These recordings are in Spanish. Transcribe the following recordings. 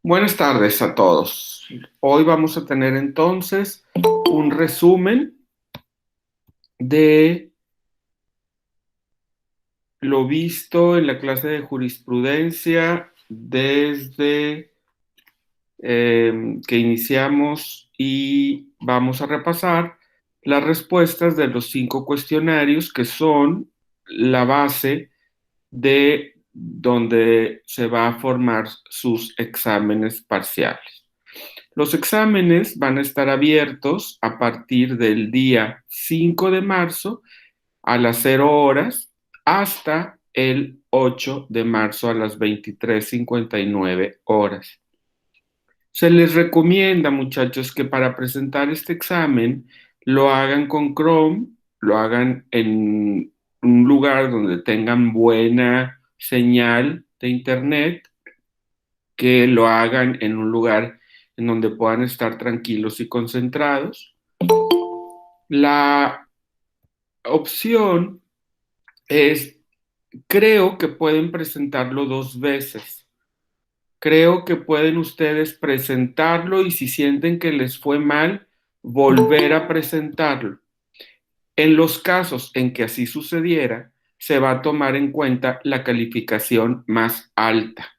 Buenas tardes a todos. Hoy vamos a tener entonces un resumen de lo visto en la clase de jurisprudencia desde que iniciamos y vamos a repasar las respuestas de los 5 cuestionarios que son la base de donde se va a formar sus exámenes parciales. Los exámenes van a estar abiertos a partir del día 5 de marzo a las 0 horas hasta el 8 de marzo a las 23:59 horas. Se les recomienda, muchachos, que para presentar este examen lo hagan con Chrome, lo hagan en un lugar donde tengan buena señal de internet, que lo hagan en un lugar en donde puedan estar tranquilos y concentrados. La opción es, creo que pueden presentarlo 2 veces. Creo que pueden ustedes presentarlo y si sienten que les fue mal, volver a presentarlo. En los casos en que así sucediera, se va a tomar en cuenta la calificación más alta.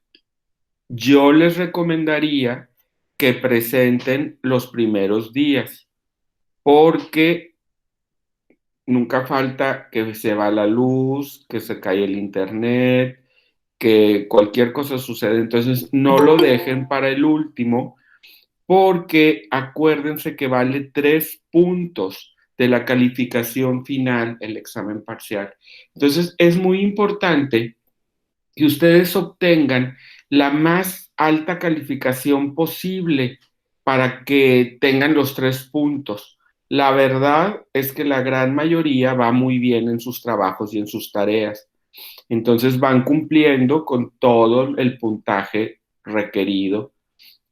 Yo les recomendaría que presenten los primeros días, porque nunca falta que se va la luz, que se cae el internet, que cualquier cosa sucede. Entonces, no lo dejen para el último, porque acuérdense que vale 3 puntos de la calificación final el examen parcial. Entonces, es muy importante que ustedes obtengan la más alta calificación posible para que tengan los 3 puntos. La verdad es que la gran mayoría va muy bien en sus trabajos y en sus tareas. Entonces van cumpliendo con todo el puntaje requerido.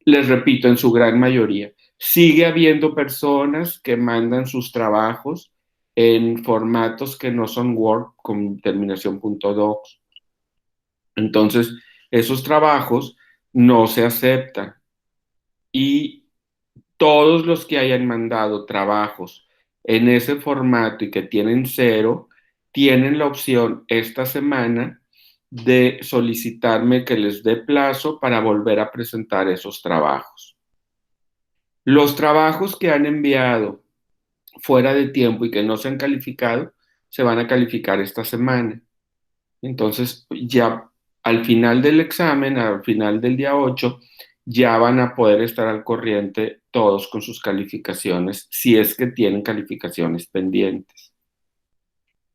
Les repito, en su gran mayoría. Sigue habiendo personas que mandan sus trabajos en formatos que no son Word con terminación .docs. Entonces, esos trabajos no se aceptan y todos los que hayan mandado trabajos en ese formato y que tienen 0, tienen la opción esta semana de solicitarme que les dé plazo para volver a presentar esos trabajos. Los trabajos que han enviado fuera de tiempo y que no se han calificado, se van a calificar esta semana. Entonces, ya al final del examen, al final del día 8, ya van a poder estar al corriente todos con sus calificaciones, si es que tienen calificaciones pendientes.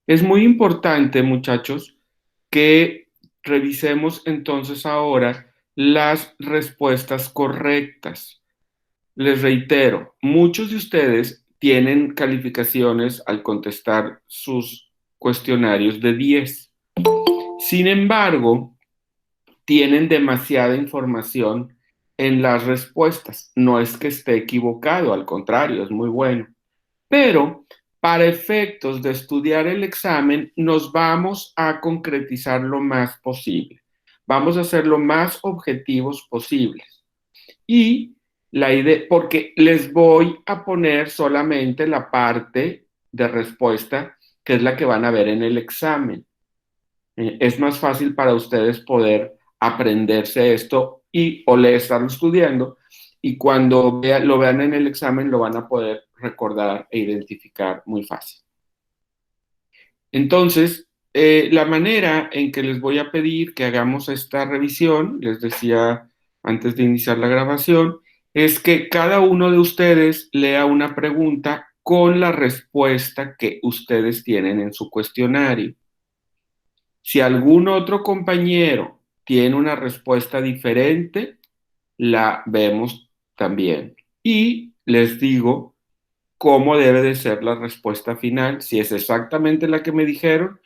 Es muy importante, muchachos, que revisemos entonces ahora las respuestas correctas. Les reitero, muchos de ustedes tienen calificaciones al contestar sus cuestionarios de 10. Sin embargo, tienen demasiada información en las respuestas. No es que esté equivocado, al contrario, es muy bueno. Pero para efectos de estudiar el examen, nos vamos a concretizar lo más posible. Vamos a ser lo más objetivos posibles. Y la idea, porque les voy a poner solamente la parte de respuesta, que es la que van a ver en el examen. Es más fácil para ustedes poder aprenderse esto y o le estarlo estudiando y cuando lo vean en el examen lo van a poder recordar e identificar muy fácil. Entonces, la manera en que les voy a pedir que hagamos esta revisión, les decía antes de iniciar la grabación, es que cada uno de ustedes lea una pregunta con la respuesta que ustedes tienen en su cuestionario. Si algún otro compañero tiene una respuesta diferente, la vemos también. Y les digo cómo debe de ser la respuesta final, si es exactamente la que me dijeron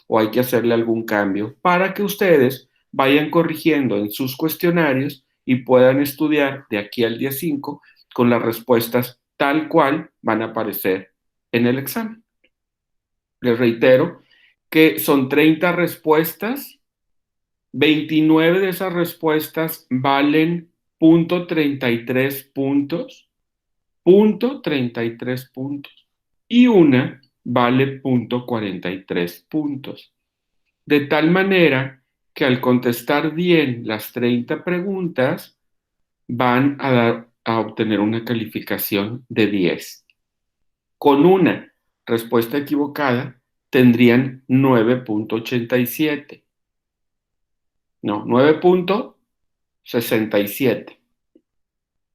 o hay que hacerle algún cambio para que ustedes vayan corrigiendo en sus cuestionarios y puedan estudiar de aquí al día 5 con las respuestas tal cual van a aparecer en el examen. Les reitero que son 30 respuestas, 29 de esas respuestas valen .33 puntos, .33 puntos, y una vale .43 puntos. De tal manera que al contestar bien las 30 preguntas, van a obtener una calificación de 10. Con una respuesta equivocada, tendrían 9.87. No, 9.67.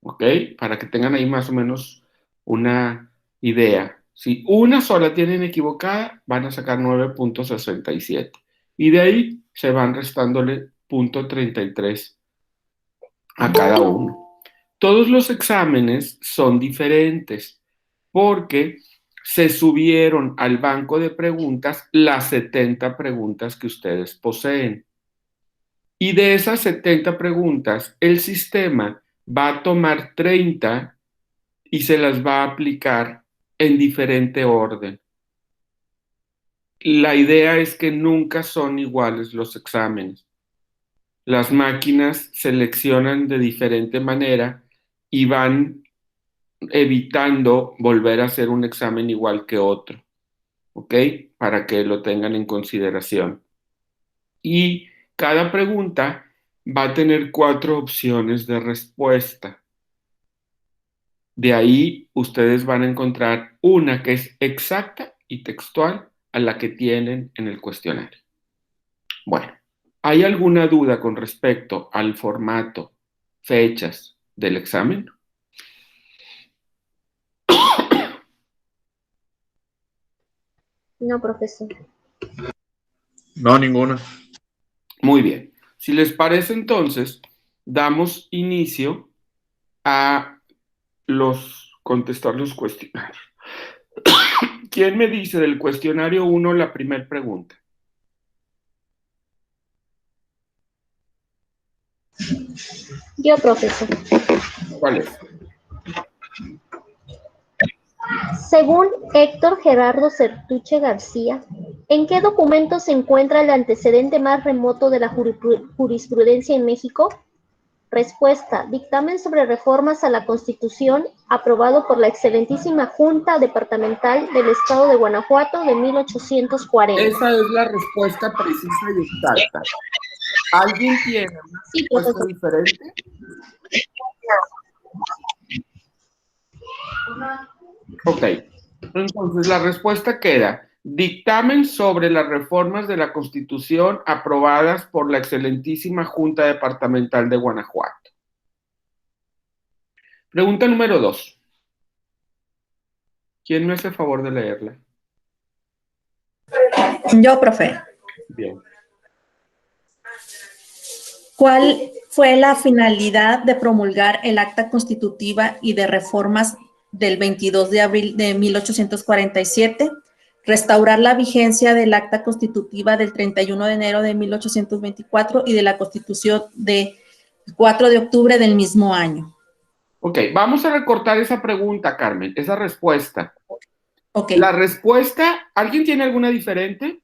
¿Ok? Para que tengan ahí más o menos una idea. Si una sola tienen equivocada, van a sacar 9.67. Y de ahí se van restándole .33 a cada uno. Todos los exámenes son diferentes porque se subieron al banco de preguntas las 70 preguntas que ustedes poseen. Y de esas 70 preguntas, el sistema va a tomar 30 y se las va a aplicar en diferente orden. La idea es que nunca son iguales los exámenes. Las máquinas seleccionan de diferente manera y van evitando volver a hacer un examen igual que otro, ¿ok? Para que lo tengan en consideración. Y cada pregunta va a tener 4 opciones de respuesta. De ahí ustedes van a encontrar una que es exacta y textual a la que tienen en el cuestionario. Bueno, ¿hay alguna duda con respecto al formato, fechas del examen? No, profesor. No, ninguna. Muy bien. Si les parece, entonces, damos inicio a contestar los cuestionarios. ¿Quién me dice del cuestionario 1 la primera pregunta? Yo, profesor. ¿Cuál es? Según Héctor Gerardo Certuche García, ¿en qué documento se encuentra el antecedente más remoto de la jurisprudencia en México? Respuesta: dictamen sobre reformas a la Constitución aprobado por la excelentísima Junta Departamental del Estado de Guanajuato de 1840. Esa es la respuesta precisa y exacta. ¿Alguien tiene una respuesta diferente? Ok, entonces la respuesta queda: dictamen sobre las reformas de la Constitución aprobadas por la excelentísima Junta Departamental de Guanajuato. Pregunta número 2. ¿Quién me hace favor de leerla? Yo, profe. Bien. ¿Cuál fue la finalidad de promulgar el Acta Constitutiva y de Reformas del 22 de abril de 1847? Restaurar la vigencia del Acta Constitutiva del 31 de enero de 1824 y de la Constitución de 4 de octubre del mismo año. Ok, vamos a recortar esa pregunta, Carmen, esa respuesta. Ok. La respuesta, ¿alguien tiene alguna diferente?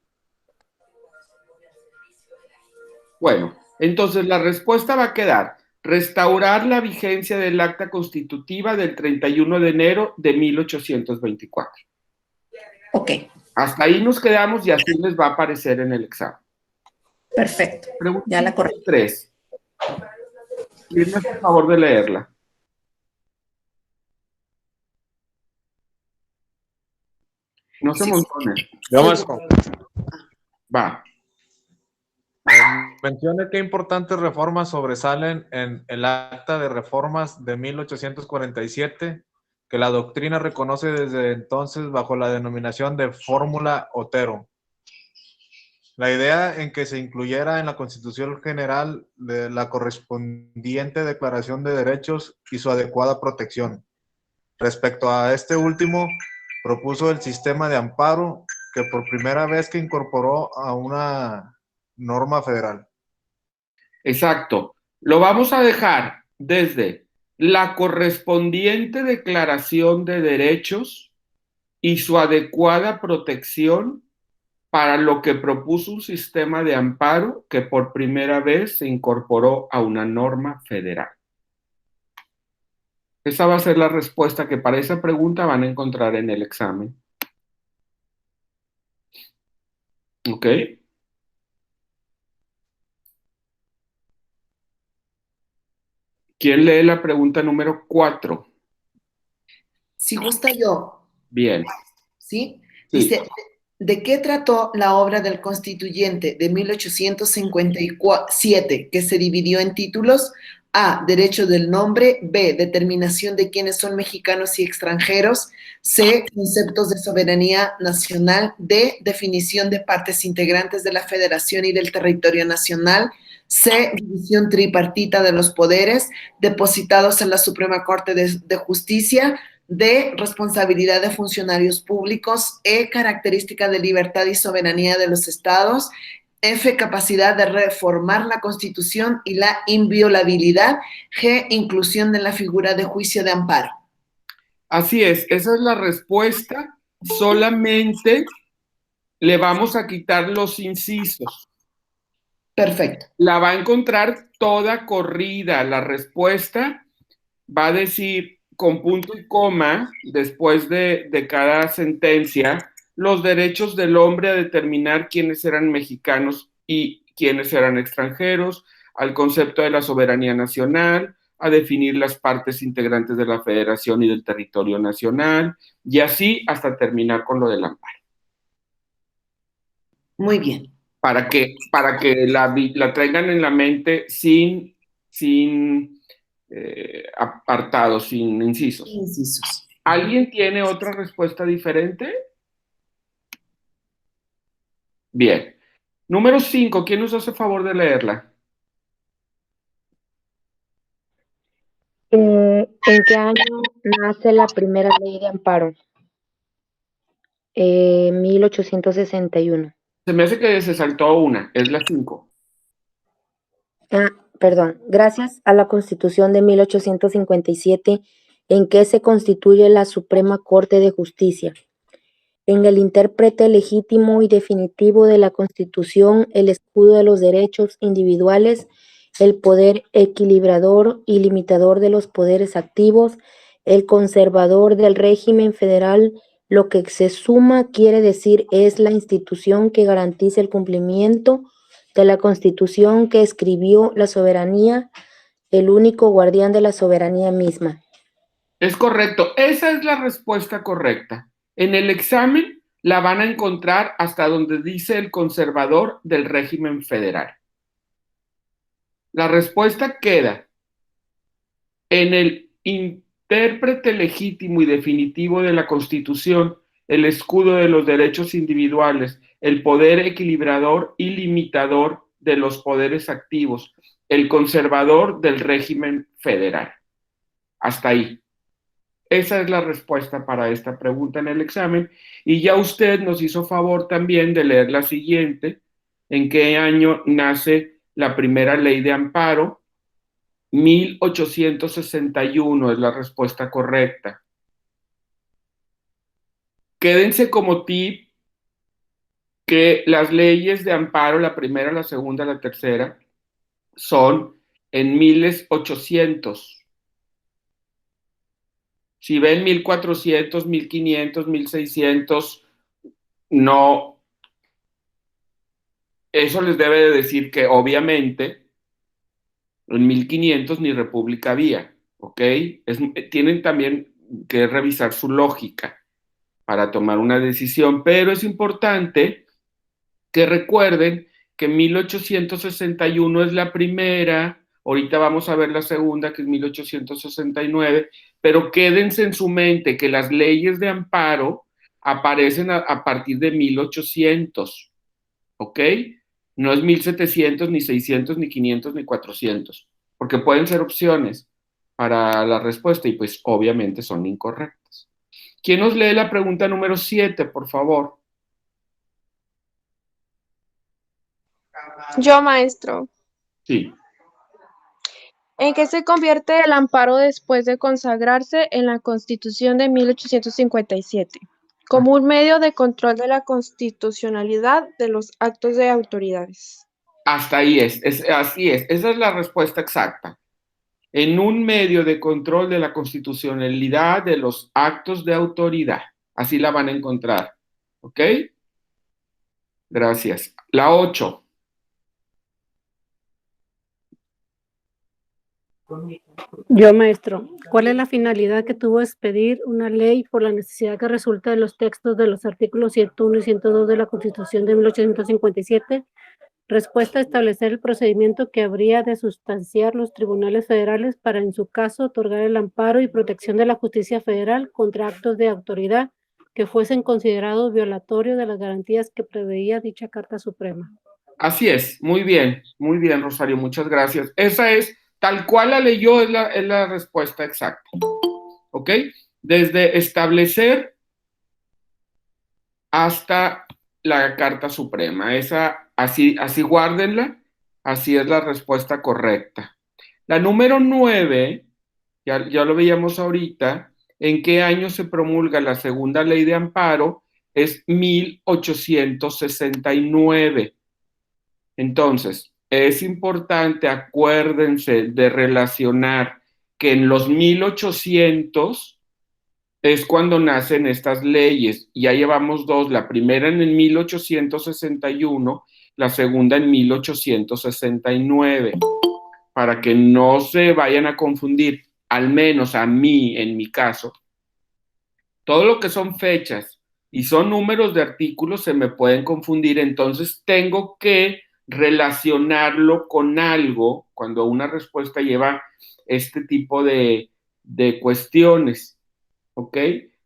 Bueno, entonces la respuesta va a quedar: restaurar la vigencia del Acta Constitutiva del 31 de enero de 1824. Ok. Hasta ahí nos quedamos y así les va a aparecer en el examen. Perfecto. Pregunta Ya la corregí. 3. ¿Quién me hace favor de leerla? No se montones. Yo más. Va. Mencione qué importantes reformas sobresalen en el Acta de Reformas de 1847, que la doctrina reconoce desde entonces bajo la denominación de Fórmula Otero. La idea en que se incluyera en la Constitución General de la correspondiente Declaración de Derechos y su adecuada protección. Respecto a este último, propuso el sistema de amparo que por primera vez que incorporó a una norma federal. Exacto. Lo vamos a dejar desde la correspondiente Declaración de Derechos y su adecuada protección, para lo que propuso un sistema de amparo que por primera vez se incorporó a una norma federal. Esa va a ser la respuesta que para esa pregunta van a encontrar en el examen. ¿Ok? ¿Quién lee la pregunta número 4? Si gusta yo, Bien, ¿sí? sí. Dice, ¿de qué trató la obra del Constituyente de 1857 que se dividió en títulos? A, derecho del nombre; B, determinación de quiénes son mexicanos y extranjeros; C, conceptos de soberanía nacional; D, definición de partes integrantes de la federación y del territorio nacional; C, división tripartita de los poderes depositados en la Suprema Corte de Justicia; D, responsabilidad de funcionarios públicos; E, característica de libertad y soberanía de los estados; F, capacidad de reformar la Constitución y la inviolabilidad; G, inclusión de la figura de juicio de amparo. Así es, esa es la respuesta. Solamente le vamos a quitar los incisos. Perfecto. La va a encontrar toda corrida. La respuesta va a decir con punto y coma, después de cada sentencia, los derechos del hombre a determinar quiénes eran mexicanos y quiénes eran extranjeros, al concepto de la soberanía nacional, a definir las partes integrantes de la federación y del territorio nacional, y así hasta terminar con lo del amparo. Muy bien. Para que la traigan en la mente sin apartados, sin incisos. Incisos. ¿Alguien tiene otra respuesta diferente? Bien. Número 5, ¿quién nos hace favor de leerla? ¿En qué año nace la primera ley de amparo? 1861. Se me hace que se saltó una, es la 5. Perdón. Gracias a la Constitución de 1857, en que se constituye la Suprema Corte de Justicia. En el intérprete legítimo y definitivo de la Constitución, el escudo de los derechos individuales, el poder equilibrador y limitador de los poderes activos, el conservador del régimen federal, lo que se suma quiere decir es la institución que garantiza el cumplimiento de la Constitución que escribió la soberanía, el único guardián de la soberanía misma. Es correcto, esa es la respuesta correcta. En el examen la van a encontrar hasta donde dice el conservador del régimen federal. La respuesta queda en el intérprete legítimo y definitivo de la Constitución, el escudo de los derechos individuales, el poder equilibrador y limitador de los poderes activos, el conservador del régimen federal. Hasta ahí. Esa es la respuesta para esta pregunta en el examen. Y ya usted nos hizo favor también de leer la siguiente. ¿En qué año nace la primera ley de amparo? 1861 es la respuesta correcta. Quédense como tip que las leyes de amparo, la primera, la segunda, la tercera, son en 1800. Si ven 1400, 1500, 1600, no, eso les debe de decir que obviamente en 1500 ni república había, ¿ok? Tienen también que revisar su lógica para tomar una decisión, pero es importante que recuerden que 1861 es la primera, ahorita vamos a ver la segunda, que es 1869, pero quédense en su mente que las leyes de amparo aparecen a partir de 1800, ¿ok? No es 1700, ni 600, ni 500, ni 400, porque pueden ser opciones para la respuesta y pues obviamente son incorrectas. ¿Quién nos lee la pregunta número 7, por favor? Yo, maestro. Sí. ¿En qué se convierte el amparo después de consagrarse en la Constitución de 1857? Como un medio de control de la constitucionalidad de los actos de autoridades. Hasta ahí así es, esa es la respuesta exacta. en un medio de control de la constitucionalidad de los actos de autoridad. Así la van a encontrar. ¿Ok? Gracias. La 8. Yo, maestro, ¿cuál es la finalidad que tuvo expedir una ley por la necesidad que resulta de los textos de los artículos 101 y 102 de la Constitución de 1857? Respuesta: establecer el procedimiento que habría de sustanciar los tribunales federales para, en su caso, otorgar el amparo y protección de la justicia federal contra actos de autoridad que fuesen considerados violatorios de las garantías que preveía dicha Carta Suprema. Así es, muy bien, Rosario, muchas gracias. Esa es, tal cual la leyó, es la respuesta exacta. ¿Ok? Desde establecer hasta la Carta Suprema. Esa, así guárdenla, así es la respuesta correcta. La número 9, ya lo veíamos ahorita, ¿en qué año se promulga la segunda ley de amparo? Es 1869. Entonces, es importante, acuérdense de relacionar que en los 1800 es cuando nacen estas leyes. Ya llevamos dos, la primera en el 1861, la segunda en 1869, para que no se vayan a confundir, al menos a mí, en mi caso. Todo lo que son fechas y son números de artículos se me pueden confundir, entonces tengo que relacionarlo con algo cuando una respuesta lleva este tipo de cuestiones. ¿Ok?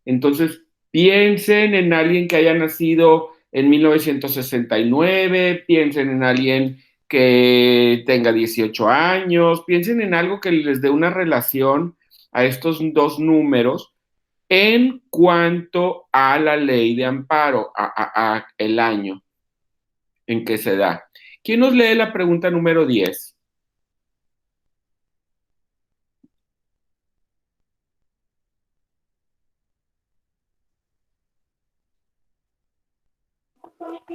Entonces, piensen en alguien que haya nacido en 1969, piensen en alguien que tenga 18 años, piensen en algo que les dé una relación a estos dos números en cuanto a la ley de amparo, a el año en que se da. ¿Quién nos lee la pregunta número 10?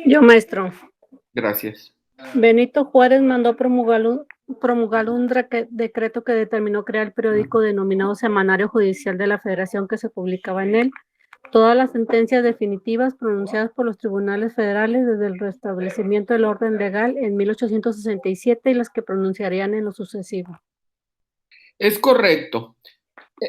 Yo, maestro. Gracias. Benito Juárez mandó promulgar un decreto que determinó crear el periódico denominado Semanario Judicial de la Federación, que se publicaba en él todas las sentencias definitivas pronunciadas por los tribunales federales desde el restablecimiento del orden legal en 1867 y las que pronunciarían en lo sucesivo. Es correcto.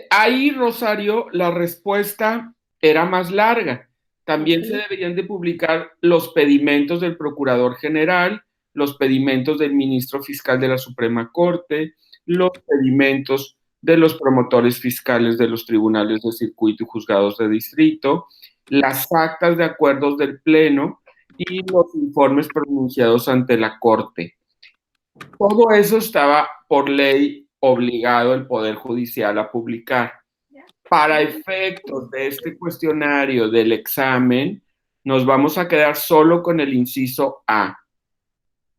Ahí, Rosario, la respuesta era más larga. También se deberían de publicar los pedimentos del Procurador General, los pedimentos del Ministro Fiscal de la Suprema Corte, los pedimentos de los promotores fiscales de los tribunales de circuito y juzgados de distrito, las actas de acuerdos del Pleno y los informes pronunciados ante la Corte. Todo eso estaba por ley obligado el Poder Judicial a publicar. Para efectos de este cuestionario del examen, nos vamos a quedar solo con el inciso A.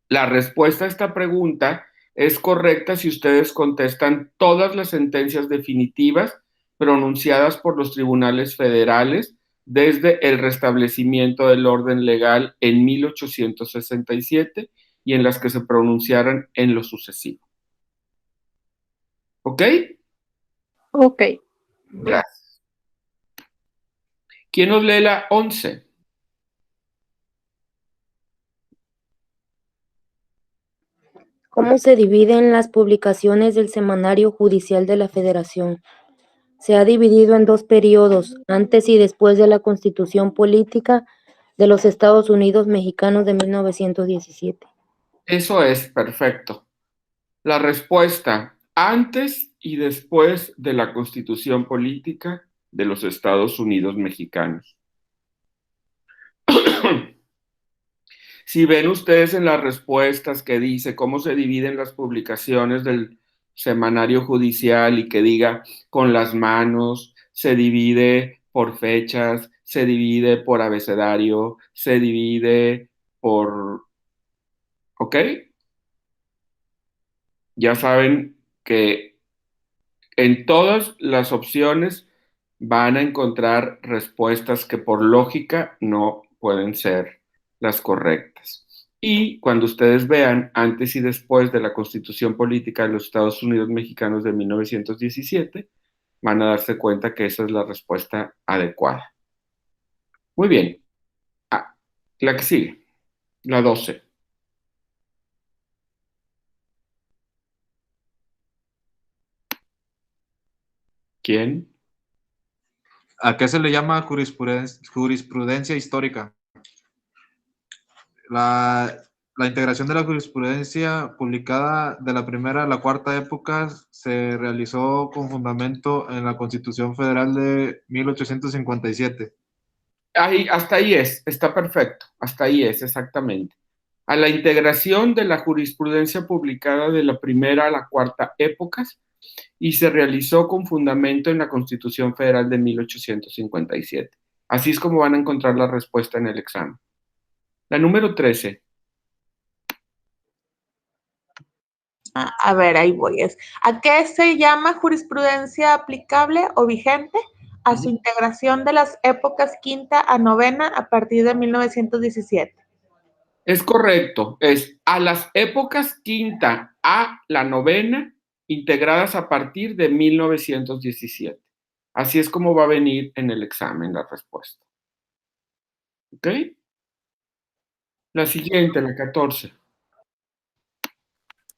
La respuesta a esta pregunta es correcta si ustedes contestan todas las sentencias definitivas pronunciadas por los tribunales federales desde el restablecimiento del orden legal en 1867 y en las que se pronunciaran en lo sucesivo. ¿Ok? Ok. Gracias. ¿Quién nos lee la 11? ¿Cómo se dividen las publicaciones del Semanario Judicial de la Federación? Se ha dividido en dos periodos, antes y después de la Constitución Política de los Estados Unidos Mexicanos de 1917. Eso es perfecto. La respuesta, antes y después de la Constitución Política de los Estados Unidos Mexicanos. Si ven ustedes en las respuestas que dice cómo se dividen las publicaciones del semanario judicial y que diga con las manos, se divide por fechas, se divide por abecedario, se divide por... ¿Ok? Ya saben que en todas las opciones van a encontrar respuestas que por lógica no pueden ser las correctas. Y cuando ustedes vean antes y después de la Constitución Política de los Estados Unidos Mexicanos de 1917, van a darse cuenta que esa es la respuesta adecuada. Muy bien. Ah, la que sigue, la 12. ¿Quién? ¿A qué se le llama jurisprudencia histórica? La integración de la jurisprudencia publicada de la primera a la cuarta época se realizó con fundamento en la Constitución Federal de 1857. Hasta ahí está perfecto, hasta ahí es exactamente. A la integración de la jurisprudencia publicada de la primera a la cuarta épocas y se realizó con fundamento en la Constitución Federal de 1857. Así es como van a encontrar la respuesta en el examen. La número 13. A ver, ahí voy. ¿A qué se llama jurisprudencia aplicable o vigente? A su integración de las épocas quinta a novena a partir de 1917. Es correcto, es a las épocas quinta a la novena integradas a partir de 1917. Así es como va a venir en el examen la respuesta. ¿Ok? La siguiente, la 14.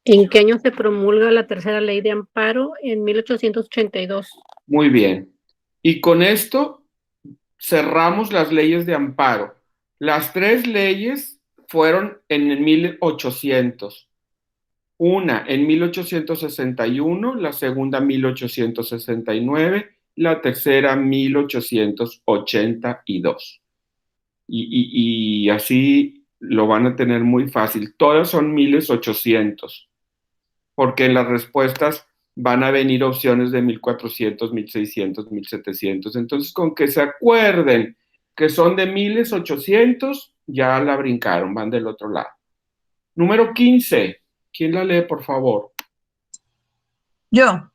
¿En qué año se promulga la tercera ley de amparo? En 1882. Muy bien. Y con esto cerramos las leyes de amparo. Las tres leyes fueron en el 1800. Una en 1861, la segunda 1869, la tercera 1882. Y así lo van a tener muy fácil. Todas son 1800, porque en las respuestas van a venir opciones de 1400, 1600, 1700. Entonces, con que se acuerden que son de 1800, ya la brincaron, van del otro lado. Número 15. ¿Quién la lee, por favor? Yo.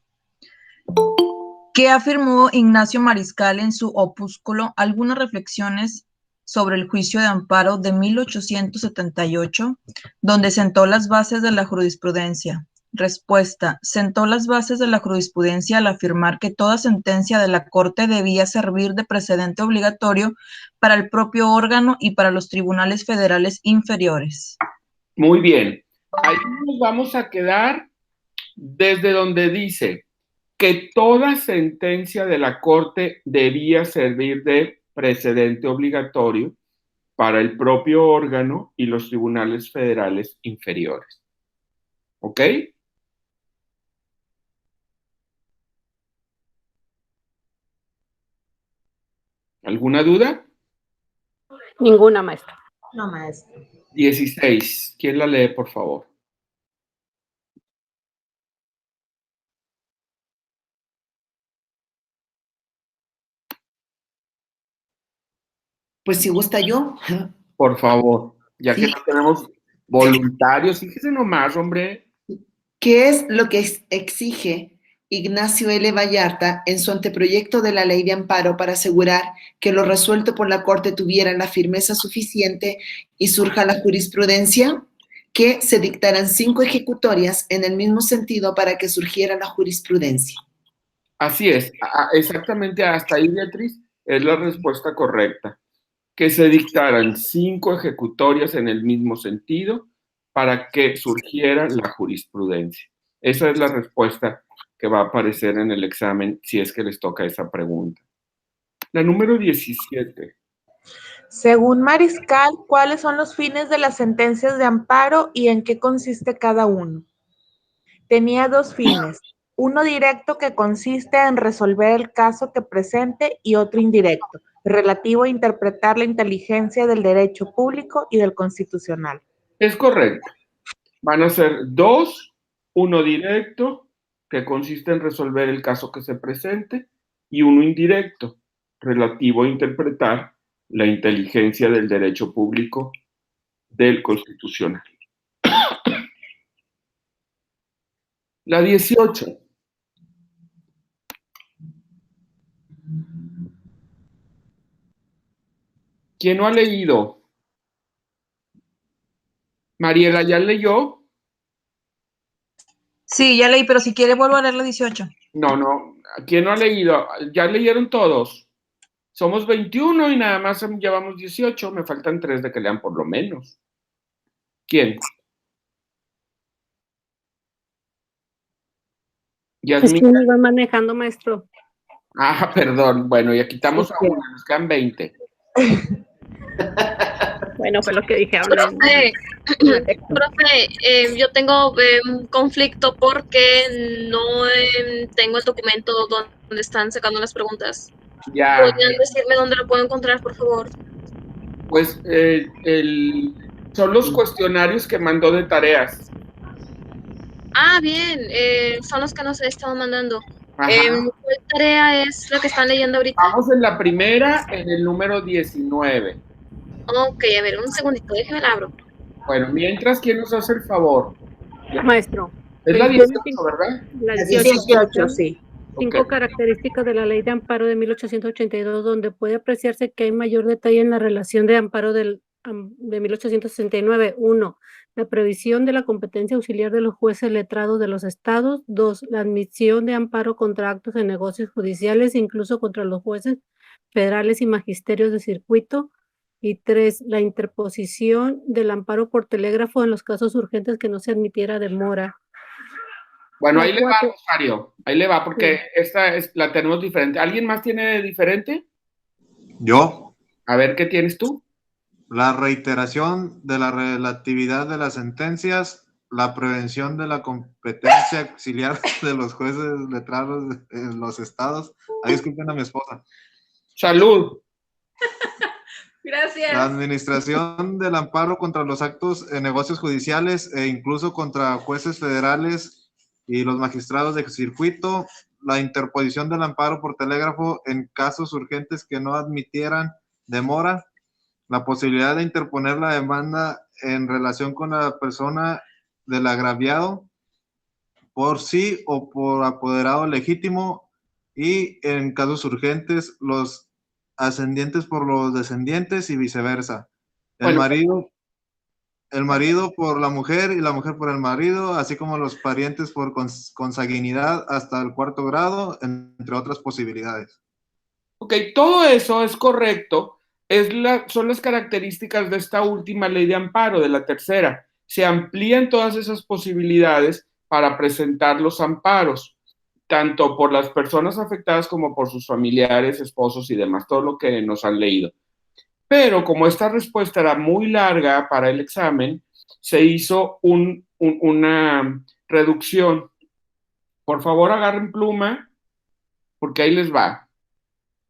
¿Qué afirmó Ignacio Mariscal en su opúsculo Algunas reflexiones sobre el juicio de amparo de 1878, donde sentó las bases de la jurisprudencia? Respuesta: sentó las bases de la jurisprudencia al afirmar que toda sentencia de la Corte debía servir de precedente obligatorio para el propio órgano y para los tribunales federales inferiores. Muy bien. Ahí nos vamos a quedar desde donde dice que toda sentencia de la Corte debía servir de precedente obligatorio para el propio órgano y los tribunales federales inferiores. ¿Ok? ¿Alguna duda? Ninguna, maestra. No, maestra. 16. ¿Quién la lee, por favor? Pues si gusta yo. Por favor, ya que Sí. no tenemos voluntarios, fíjese nomás, hombre. ¿Qué es lo que exige Ignacio L. Vallarta en su anteproyecto de la ley de amparo para asegurar que lo resuelto por la Corte tuviera la firmeza suficiente y surja la jurisprudencia? Que se dictaran 5 ejecutorias en el mismo sentido para que surgiera la jurisprudencia. Así es, exactamente hasta ahí, Beatriz, es la respuesta correcta. Que se dictaran 5 ejecutorias en el mismo sentido para que surgiera la jurisprudencia. Esa es la respuesta que va a aparecer en el examen si es que les toca esa pregunta. La número 17. Según Mariscal, ¿cuáles son los fines de las sentencias de amparo y en qué consiste cada uno? Tenía dos fines, uno directo que consiste en resolver el caso que presente y otro indirecto, relativo a interpretar la inteligencia del derecho público y del constitucional. Es correcto. Van a ser 2, uno directo, que consiste en resolver el caso que se presente, y uno indirecto, relativo a interpretar la inteligencia del derecho público del constitucional. La 18. ¿Quién no ha leído? Mariela, ¿ya leyó? Sí, ya leí, pero si quiere vuelvo a leer la 18. No. ¿Quién no ha leído? ¿Ya leyeron todos? Somos 21 y nada más llevamos 18. Me faltan 3 de que lean por lo menos. ¿Quién? Es que Yasmín. me va manejando, maestro. Ah, perdón. Bueno, ya quitamos a una, nos quedan 20. Bueno, fue lo que dije. Hablen. Profe, yo tengo un conflicto porque no tengo el documento donde están sacando las preguntas. Ya. ¿Podrían decirme dónde lo puedo encontrar, por favor? Pues son los cuestionarios que mandó de tareas. Ah, bien, son los que nos he estado mandando. Ajá. ¿Cuál tarea es la que están leyendo ahorita? Vamos en la primera, en el número 19. Ok, a ver, un segundito, déjeme la abro. Bueno, mientras, ¿quién nos hace el favor? Maestro. Es la 18, ¿verdad? La La 18, 18, sí. 5 características de la Ley de Amparo de 1882, donde puede apreciarse que hay mayor detalle en la relación de amparo de 1869. 1. La previsión de la competencia auxiliar de los jueces letrados de los estados. 2. La admisión de amparo contra actos de negocios judiciales, incluso contra los jueces federales y magisterios de circuito. Y 3. La interposición del amparo por telégrafo en los casos urgentes que no se admitiera demora. Bueno, La ahí le va, 4. Rosario. Ahí le va, porque esta la tenemos diferente. ¿Alguien más tiene diferente? Yo. A ver, ¿qué tienes tú? La reiteración de la relatividad de las sentencias, la prevención de la competencia auxiliar de los jueces letrados en los estados. Ahí disculpen a mi esposa. Salud. Gracias. La administración del amparo contra los actos en negocios judiciales e incluso contra jueces federales y los magistrados de circuito. La interposición del amparo por telégrafo en casos urgentes que no admitieran demora. La posibilidad de interponer la demanda en relación con la persona del agraviado por sí o por apoderado legítimo, y en casos urgentes los ascendientes por los descendientes y viceversa. El marido por la mujer y la mujer por el marido, así como los parientes por consanguinidad hasta el 4º grado, entre otras posibilidades. Ok, todo eso es correcto. Son las características de esta última ley de amparo, de la tercera. Se amplían todas esas posibilidades para presentar los amparos, tanto por las personas afectadas como por sus familiares, esposos y demás, todo lo que nos han leído. Pero como esta respuesta era muy larga para el examen, se hizo una reducción. Por favor, agarren pluma, porque ahí les va.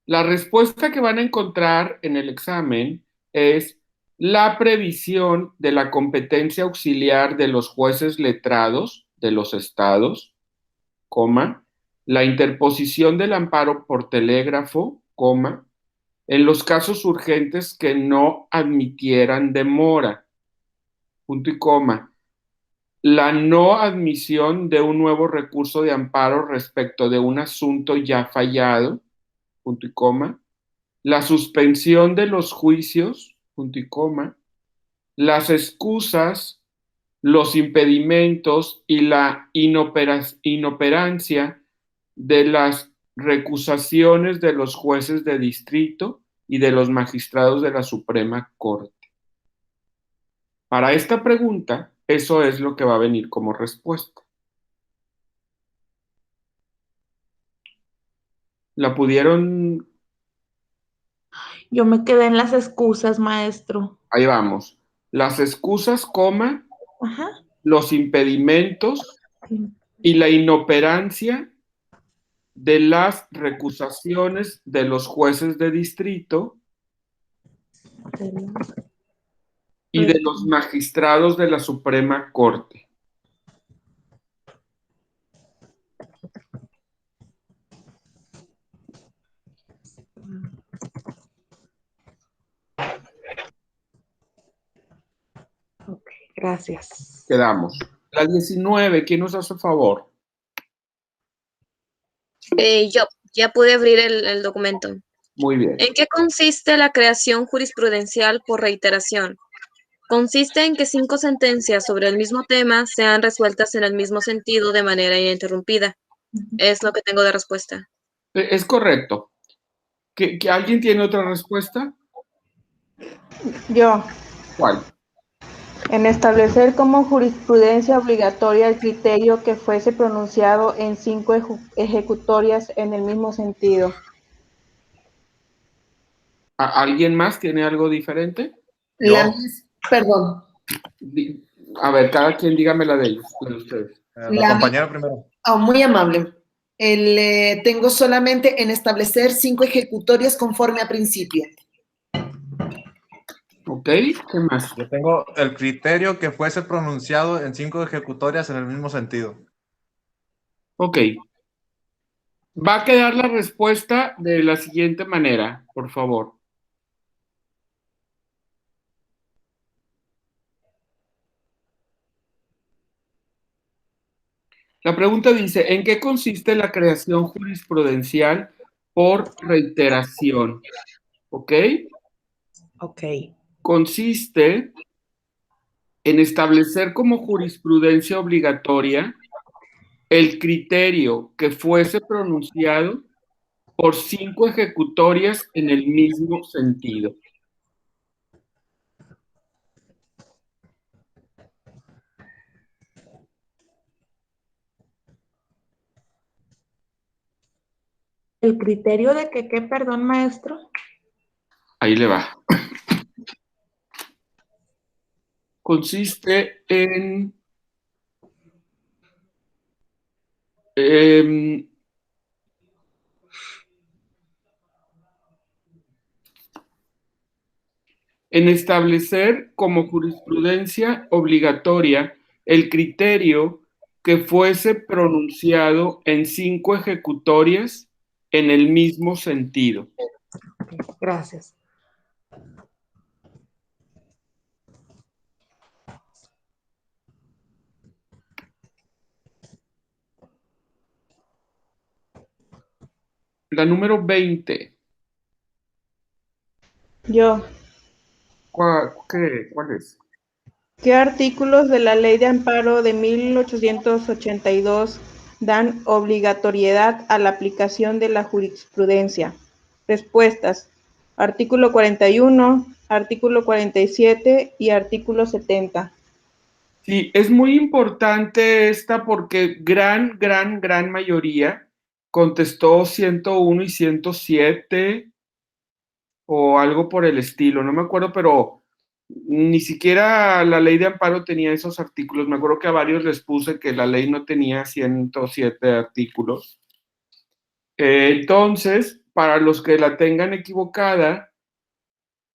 La respuesta que van a encontrar en el examen es la previsión de la competencia auxiliar de los jueces letrados de los estados, coma, la interposición del amparo por telégrafo, coma, en los casos urgentes que no admitieran demora, punto y coma, la no admisión de un nuevo recurso de amparo respecto de un asunto ya fallado, punto y coma, la suspensión de los juicios, punto y coma, las excusas, los impedimentos y la inoperancia de las recusaciones de los jueces de distrito y de los magistrados de la Suprema Corte. Para esta pregunta, eso es lo que va a venir como respuesta. ¿La pudieron? Yo me quedé en las excusas, maestro. Ahí vamos. Las excusas, coma, Ajá. los impedimentos y la inoperancia de las recusaciones de los jueces de distrito y de los magistrados de la Suprema Corte. Ok, gracias. Quedamos. La 19, ¿quién nos hace favor? Yo ya pude abrir el documento. Muy bien. ¿En qué consiste la creación jurisprudencial por reiteración? Consiste en que 5 sentencias sobre el mismo tema sean resueltas en el mismo sentido de manera ininterrumpida. Es lo que tengo de respuesta. Es correcto. ¿Que alguien tiene otra respuesta? Yo, ¿Cuál? en establecer como jurisprudencia obligatoria el criterio que fuese pronunciado en 5 ejecutorias en el mismo sentido. ¿Alguien más tiene algo diferente? Yo. Perdón. A ver, cada quien dígame la de ellos, la de ustedes. La compañera primero. Muy amable. Tengo solamente en establecer 5 ejecutorias conforme a principio. Ok, ¿qué más? Yo tengo el criterio que fuese pronunciado en 5 ejecutorias en el mismo sentido. Ok. Va a quedar la respuesta de la siguiente manera, por favor. La pregunta dice, ¿en qué consiste la creación jurisprudencial por reiteración? ¿Ok? Ok. Consiste en establecer como jurisprudencia obligatoria el criterio que fuese pronunciado por 5 ejecutorias en el mismo sentido. ¿El criterio de que qué, perdón, maestro? Ahí le va. Consiste en establecer como jurisprudencia obligatoria el criterio que fuese pronunciado en 5 ejecutorias en el mismo sentido. Gracias. La número 20. Yo, ¿Cuál es? ¿qué artículos de la Ley de Amparo de 1882 dan obligatoriedad a la aplicación de la jurisprudencia? Respuestas. Artículo 41, artículo 47 y artículo 70. Sí, es muy importante esta porque gran mayoría contestó 101 y 107 o algo por el estilo, no me acuerdo, pero ni siquiera la ley de amparo tenía esos artículos. Me acuerdo que a varios les puse que la ley no tenía 107 artículos. Entonces, para los que la tengan equivocada,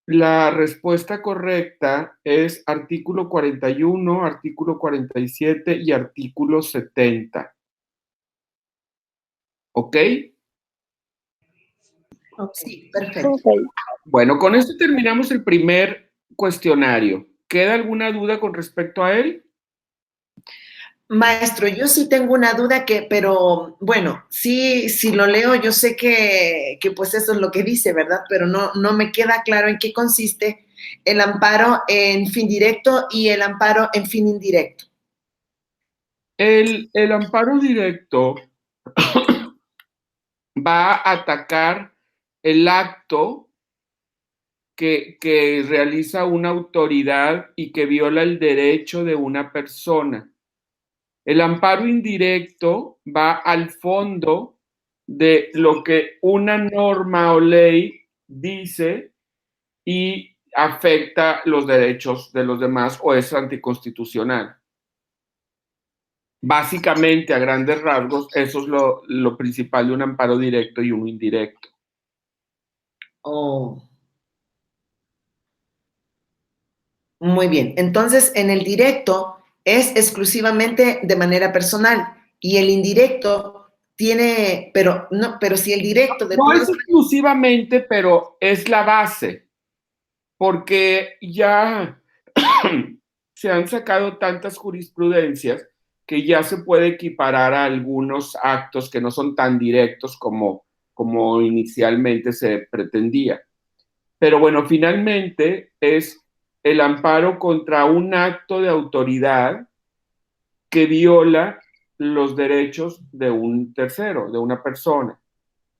la respuesta correcta es artículo 41, artículo 47 y artículo 70. ¿Ok? Sí, perfecto. Ok. Bueno, con esto terminamos el primer cuestionario. ¿Queda alguna duda con respecto a él? Maestro, yo sí tengo una duda pero bueno, sí, si lo leo, yo sé que pues eso es lo que dice, ¿verdad? Pero no me queda claro en qué consiste el amparo en fin directo y el amparo en fin indirecto. El amparo directo va a atacar el acto que realiza una autoridad y que viola el derecho de una persona. El amparo indirecto va al fondo de lo que una norma o ley dice y afecta los derechos de los demás o es anticonstitucional. Básicamente, a grandes rasgos, eso es lo principal de un amparo directo y uno indirecto. Oh. Muy bien. Entonces, en el directo es exclusivamente de manera personal y el indirecto tiene, pero si el directo de No todas es exclusivamente, pero es la base, porque ya se han sacado tantas jurisprudencias que ya se puede equiparar a algunos actos que no son tan directos como inicialmente se pretendía. Pero bueno, finalmente es el amparo contra un acto de autoridad que viola los derechos de un tercero, de una persona.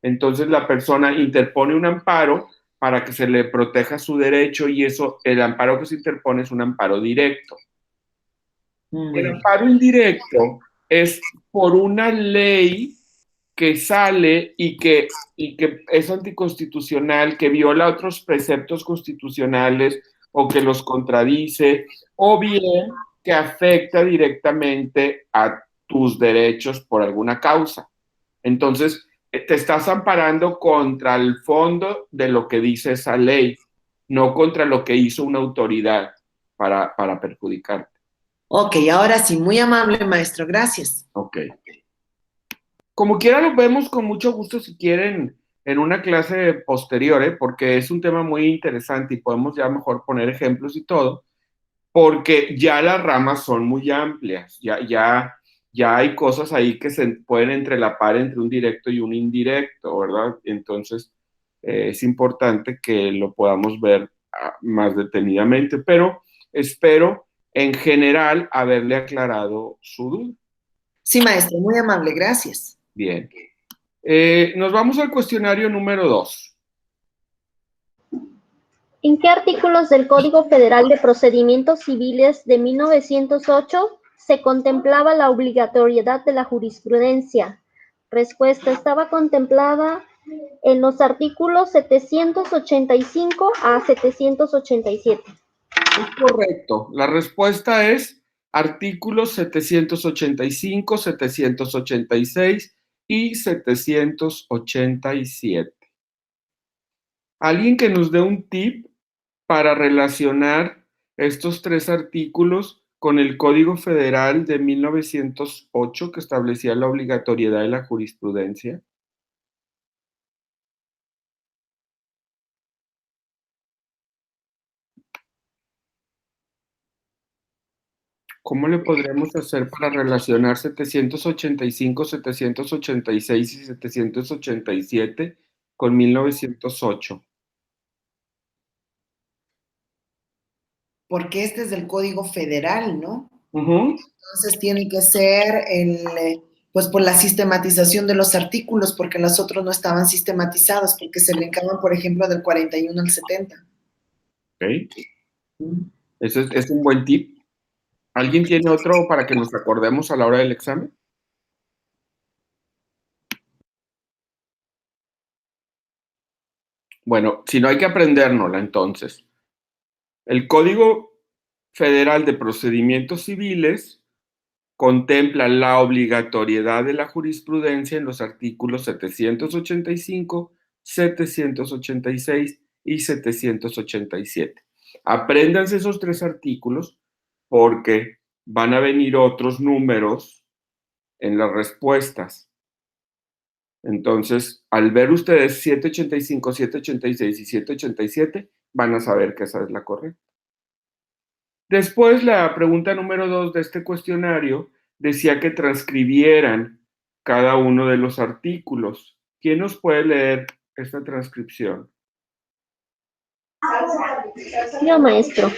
Entonces la persona interpone un amparo para que se le proteja su derecho y eso, el amparo que se interpone es un amparo directo. El amparo indirecto es por una ley que sale y que es anticonstitucional, que viola otros preceptos constitucionales o que los contradice, o bien que afecta directamente a tus derechos por alguna causa. Entonces, te estás amparando contra el fondo de lo que dice esa ley, no contra lo que hizo una autoridad para perjudicarte. Ok, ahora sí, muy amable, maestro, gracias. Ok. Como quiera lo vemos con mucho gusto si quieren en una clase posterior, porque es un tema muy interesante y podemos ya mejor poner ejemplos y todo, porque ya las ramas son muy amplias, ya hay cosas ahí que se pueden entrelapar entre un directo y un indirecto, ¿verdad? Entonces es importante que lo podamos ver más detenidamente, pero espero en general haberle aclarado su duda. Sí, maestro, muy amable, gracias. Bien. Nos vamos al cuestionario número 2. ¿En qué artículos del Código Federal de Procedimientos Civiles de 1908 se contemplaba la obligatoriedad de la jurisprudencia? Respuesta: estaba contemplada en los artículos 785 a 787. Es correcto. La respuesta es artículos 785, 786 y 787. Alguien que nos dé un tip para relacionar estos tres artículos con el Código Federal de 1908 que establecía la obligatoriedad de la jurisprudencia. ¿Cómo le podremos hacer para relacionar 785, 786 y 787 con 1908? Porque este es del Código Federal, ¿no? Uh-huh. Entonces tiene que ser pues por la sistematización de los artículos, porque los otros no estaban sistematizados, porque se brincaban, por ejemplo, del 41 al 70. Ok. Ese es un buen tip. ¿Alguien tiene otro para que nos acordemos a la hora del examen? Bueno, si no hay que aprendérnosla entonces. El Código Federal de Procedimientos Civiles contempla la obligatoriedad de la jurisprudencia en los artículos 785, 786 y 787. Apréndanse esos tres artículos porque van a venir otros números en las respuestas. Entonces, al ver ustedes 785, 786 y 787, van a saber que esa es la correcta. Después, la pregunta número 2 de este cuestionario decía que transcribieran cada uno de los artículos. ¿Quién nos puede leer esta transcripción? Yo, maestro.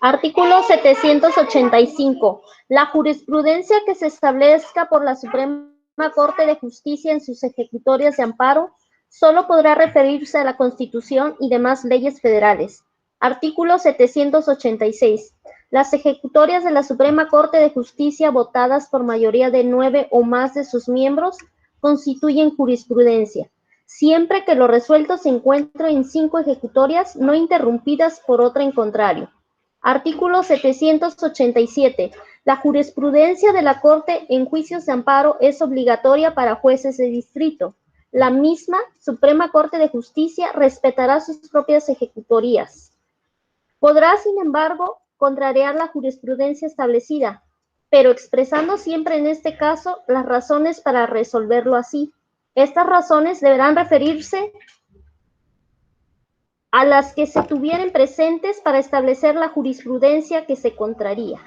Artículo 785. La jurisprudencia que se establezca por la Suprema Corte de Justicia en sus ejecutorias de amparo solo podrá referirse a la Constitución y demás leyes federales. Artículo 786. Las ejecutorias de la Suprema Corte de Justicia votadas por mayoría de 9 o más de sus miembros constituyen jurisprudencia, siempre que lo resuelto se encuentre en 5 ejecutorias no interrumpidas por otra en contrario. Artículo 787. La jurisprudencia de la Corte en juicios de amparo es obligatoria para jueces de distrito. La misma Suprema Corte de Justicia respetará sus propias ejecutorías. Podrá, sin embargo, contrariar la jurisprudencia establecida, pero expresando siempre en este caso las razones para resolverlo así. Estas razones deberán referirse a las que se tuvieren presentes para establecer la jurisprudencia que se contraría.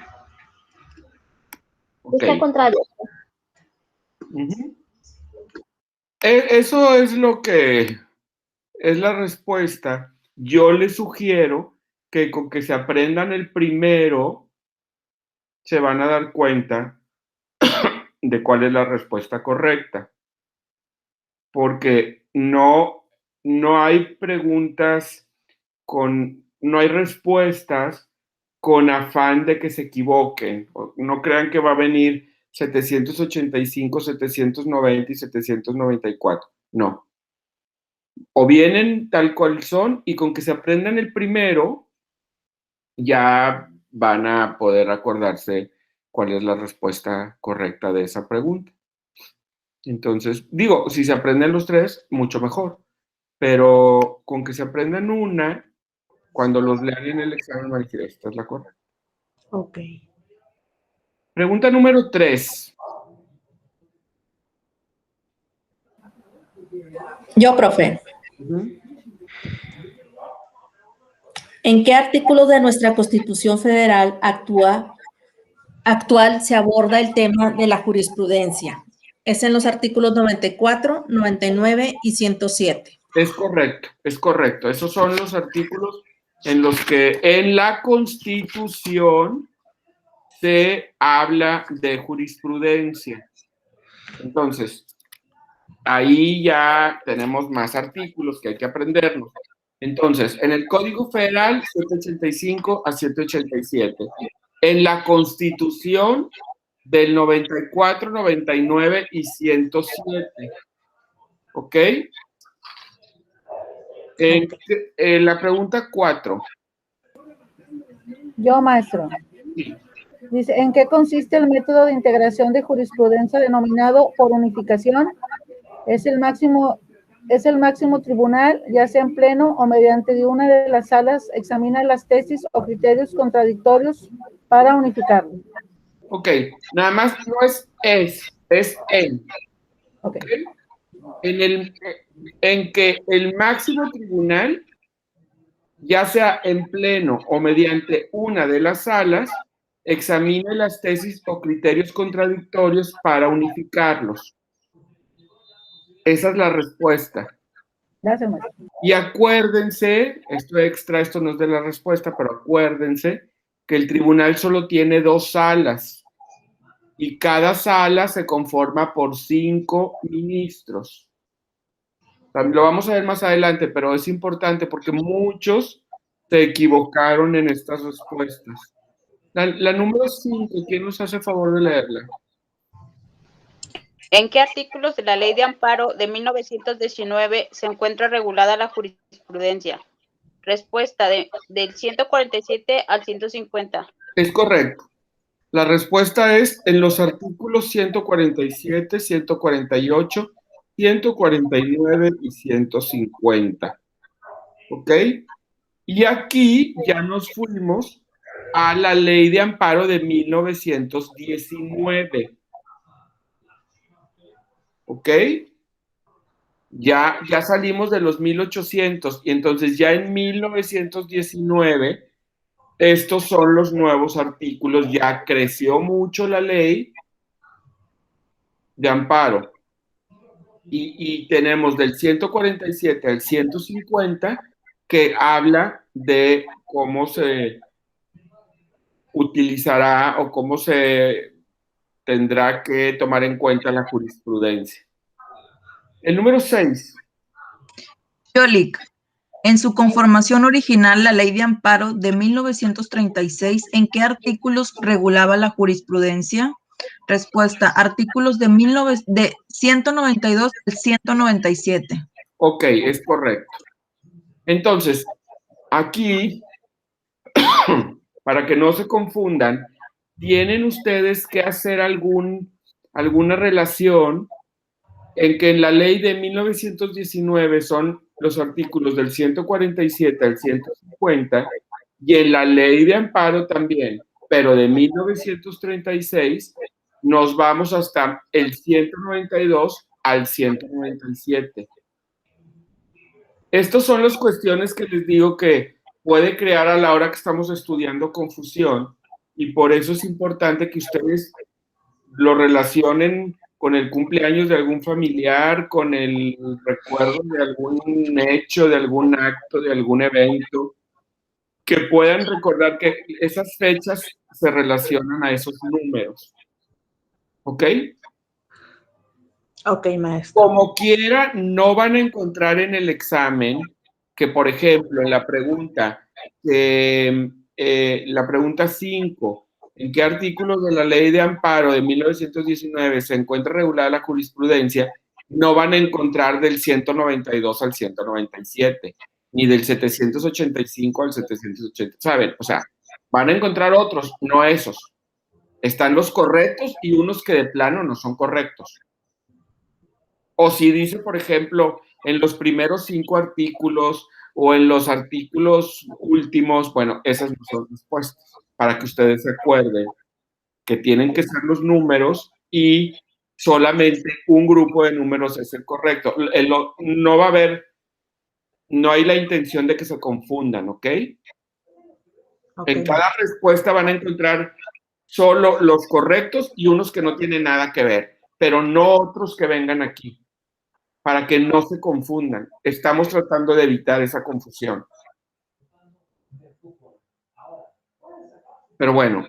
Okay. Está contrario. Uh-huh. Eso es lo que es la respuesta. Yo le sugiero que con que se aprendan el primero, se van a dar cuenta de cuál es la respuesta correcta. Porque no hay preguntas no hay respuestas con afán de que se equivoquen. No crean que va a venir 785, 790 y 794. No. O vienen tal cual son y con que se aprendan el primero, ya van a poder acordarse cuál es la respuesta correcta de esa pregunta. Entonces, digo, si se aprenden los tres, mucho mejor. Pero con que se aprendan una, cuando los lean en el examen van a decir, esta es la correcta. Ok. Pregunta número 3. Yo, profe. ¿En qué artículo de nuestra Constitución Federal actual se aborda el tema de la jurisprudencia? Es en los artículos 94, 99 y 107. Es correcto. Esos son los artículos en los que en la Constitución se habla de jurisprudencia. Entonces, ahí ya tenemos más artículos que hay que aprendernos. Entonces, en el Código Federal, 785 a 787. En la Constitución del 94, 99 y 107. ¿Ok? En la pregunta 4. Yo, maestro. Dice, ¿en qué consiste el método de integración de jurisprudencia denominado por unificación? Es el máximo tribunal, ya sea en pleno o mediante una de las salas, examina las tesis o criterios contradictorios para unificarlo. Ok, nada más no es en. Ok. En que el máximo tribunal, ya sea en pleno o mediante una de las salas, examine las tesis o criterios contradictorios para unificarlos. Esa es la respuesta. Gracias, maestro. Y acuérdense, esto no es de la respuesta, pero acuérdense que el tribunal solo tiene 2 salas y cada sala se conforma por 5 ministros. Lo vamos a ver más adelante, pero es importante porque muchos se equivocaron en estas respuestas. La número 5, ¿quién nos hace favor de leerla? ¿En qué artículos de la Ley de Amparo de 1919 se encuentra regulada la jurisprudencia? Respuesta del 147 al 150. Es correcto. La respuesta es en los artículos 147, 148, 149 y 150. ¿Ok? Y aquí ya nos fuimos a la Ley de Amparo de 1919. ¿Ok? Ya salimos de los 1800 y entonces ya en 1919 estos son los nuevos artículos. Ya creció mucho la ley de amparo y tenemos del 147 al 150 que habla de cómo se utilizará o cómo se tendrá que tomar en cuenta la jurisprudencia. El número 6. Yolik, en su conformación original, la Ley de Amparo de 1936, ¿en qué artículos regulaba la jurisprudencia? Respuesta, artículos de 192 al 197. Ok, es correcto. Entonces, aquí, para que no se confundan, tienen ustedes que hacer alguna relación en que en la ley de 1919 son los artículos del 147 al 150 y en la ley de amparo también, pero de 1936 nos vamos hasta el 192 al 197. Estas son las cuestiones que les digo que puede crear a la hora que estamos estudiando confusión y por eso es importante que ustedes lo relacionen con el cumpleaños de algún familiar, con el recuerdo de algún hecho, de algún acto, de algún evento que puedan recordar que esas fechas se relacionan a esos números. ¿Ok? Ok, maestro. Como quiera, no van a encontrar en el examen que, por ejemplo, en la pregunta 5, ¿en qué artículos de la Ley de Amparo de 1919 se encuentra regulada la jurisprudencia? No van a encontrar del 192 al 197, ni del 785 al 780, ¿saben? O sea, van a encontrar otros, no esos. Están los correctos y unos que de plano no son correctos. O si dice, por ejemplo, en los primeros 5 artículos o en los artículos últimos, bueno, esas no son respuestas, para que ustedes se acuerden que tienen que ser los números y solamente un grupo de números es el correcto. No va a haber, no hay la intención de que se confundan, ¿ok? En cada respuesta van a encontrar solo los correctos y unos que no tienen nada que ver, pero no otros que vengan aquí, para que no se confundan. Estamos tratando de evitar esa confusión. Pero bueno,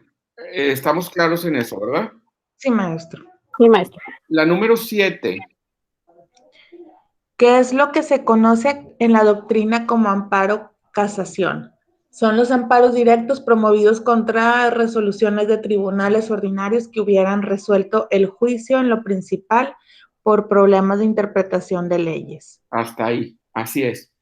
estamos claros en eso, ¿verdad? Sí, maestro. Sí, maestro. La número 7. ¿Qué es lo que se conoce en la doctrina como amparo casación? Son los amparos directos promovidos contra resoluciones de tribunales ordinarios que hubieran resuelto el juicio en lo principal por problemas de interpretación de leyes. Hasta ahí, así es.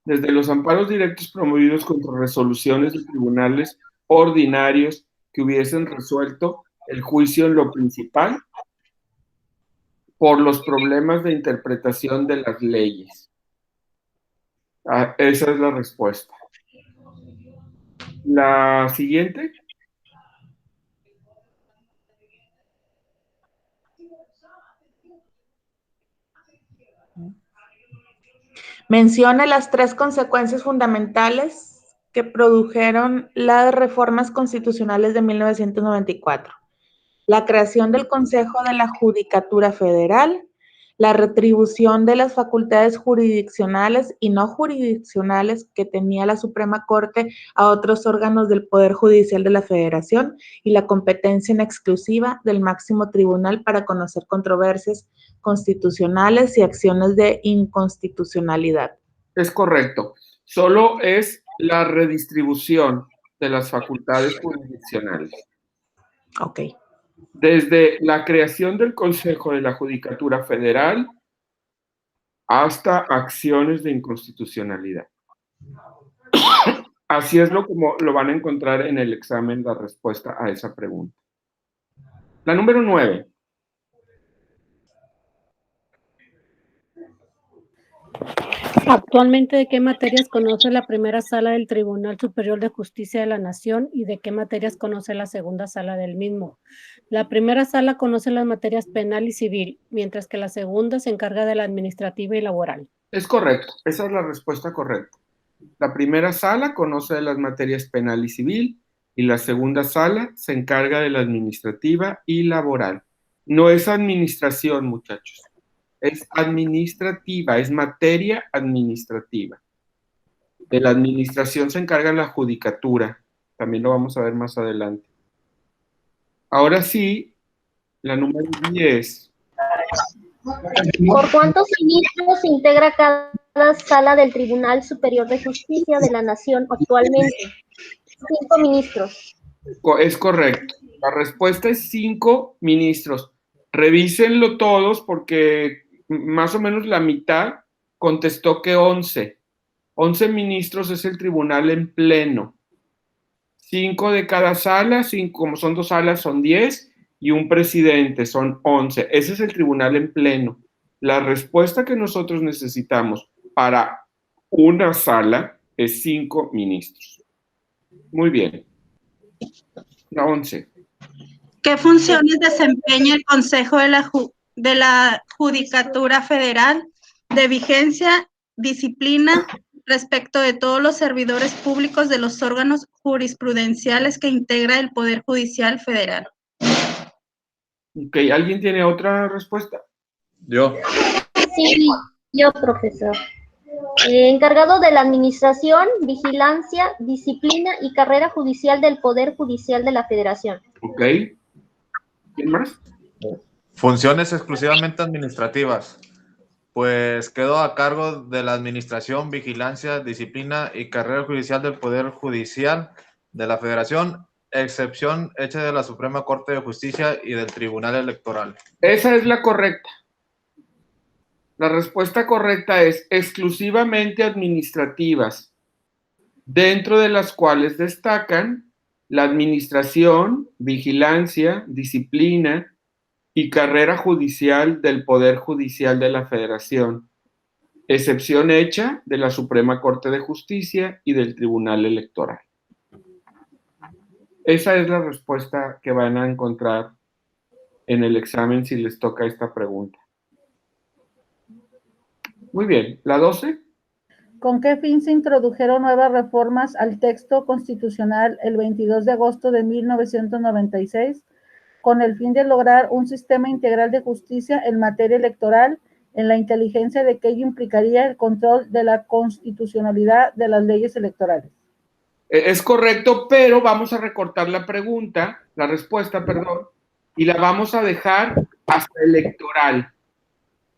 Desde los amparos directos promovidos contra resoluciones de tribunales ordinarios que hubiesen resuelto el juicio en lo principal por los problemas de interpretación de las leyes. Esa es la respuesta. La siguiente. Menciona las 3 consecuencias fundamentales que produjeron las reformas constitucionales de 1994. La creación del Consejo de la Judicatura Federal, la retribución de las facultades jurisdiccionales y no jurisdiccionales que tenía la Suprema Corte a otros órganos del Poder Judicial de la Federación y la competencia en exclusiva del máximo tribunal para conocer controversias constitucionales y acciones de inconstitucionalidad. Es correcto. Solo es la redistribución de las facultades jurisdiccionales. Ok. Desde la creación del Consejo de la Judicatura Federal hasta acciones de inconstitucionalidad. Así es como lo van a encontrar en el examen, la respuesta a esa pregunta. La número 9. Actualmente, ¿de qué materias conoce la primera sala del Tribunal Superior de Justicia de la Nación y de qué materias conoce la segunda sala del mismo? La primera sala conoce las materias penal y civil, mientras que la segunda se encarga de la administrativa y laboral. Es correcto, esa es la respuesta correcta. La primera sala conoce de las materias penal y civil y la segunda sala se encarga de la administrativa y laboral. No es administración, muchachos. Es administrativa, es materia administrativa. De la administración se encarga la judicatura. También lo vamos a ver más adelante. Ahora sí, la número 10. ¿Por cuántos ministros se integra cada sala del Tribunal Superior de Justicia de la Nación actualmente? 5 ministros. Es correcto. La respuesta es 5 ministros. Revísenlo todos porque más o menos la mitad contestó que 11. 11 ministros es el tribunal en pleno. 5 de cada sala, como son 2 salas, son 10, y un presidente, son 11. Ese es el tribunal en pleno. La respuesta que nosotros necesitamos para una sala es 5 ministros. Muy bien. La 11. ¿Qué funciones desempeña el Consejo de la Judicatura Federal de vigencia, disciplina respecto de todos los servidores públicos de los órganos jurisprudenciales que integra el Poder Judicial Federal? Ok, ¿alguien tiene otra respuesta? Yo. Sí, yo, profesor. Encargado de la administración, vigilancia, disciplina y carrera judicial del Poder Judicial de la Federación. Ok. ¿Quién más? Funciones exclusivamente administrativas. Pues quedó a cargo de la administración, vigilancia, disciplina y carrera judicial del Poder Judicial de la Federación, excepción hecha de la Suprema Corte de Justicia y del Tribunal Electoral. Esa es la correcta. La respuesta correcta es exclusivamente administrativas, dentro de las cuales destacan la administración, vigilancia, disciplina y carrera judicial del Poder Judicial de la Federación, excepción hecha de la Suprema Corte de Justicia y del Tribunal Electoral. Esa es la respuesta que van a encontrar en el examen si les toca esta pregunta. Muy bien, ¿la 12? ¿Con qué fin se introdujeron nuevas reformas al texto constitucional el 22 de agosto de 1996? Con el fin de lograr un sistema integral de justicia en materia electoral, en la inteligencia de que ello implicaría el control de la constitucionalidad de las leyes electorales. Es correcto, pero vamos a recortar la respuesta, y la vamos a dejar hasta electoral,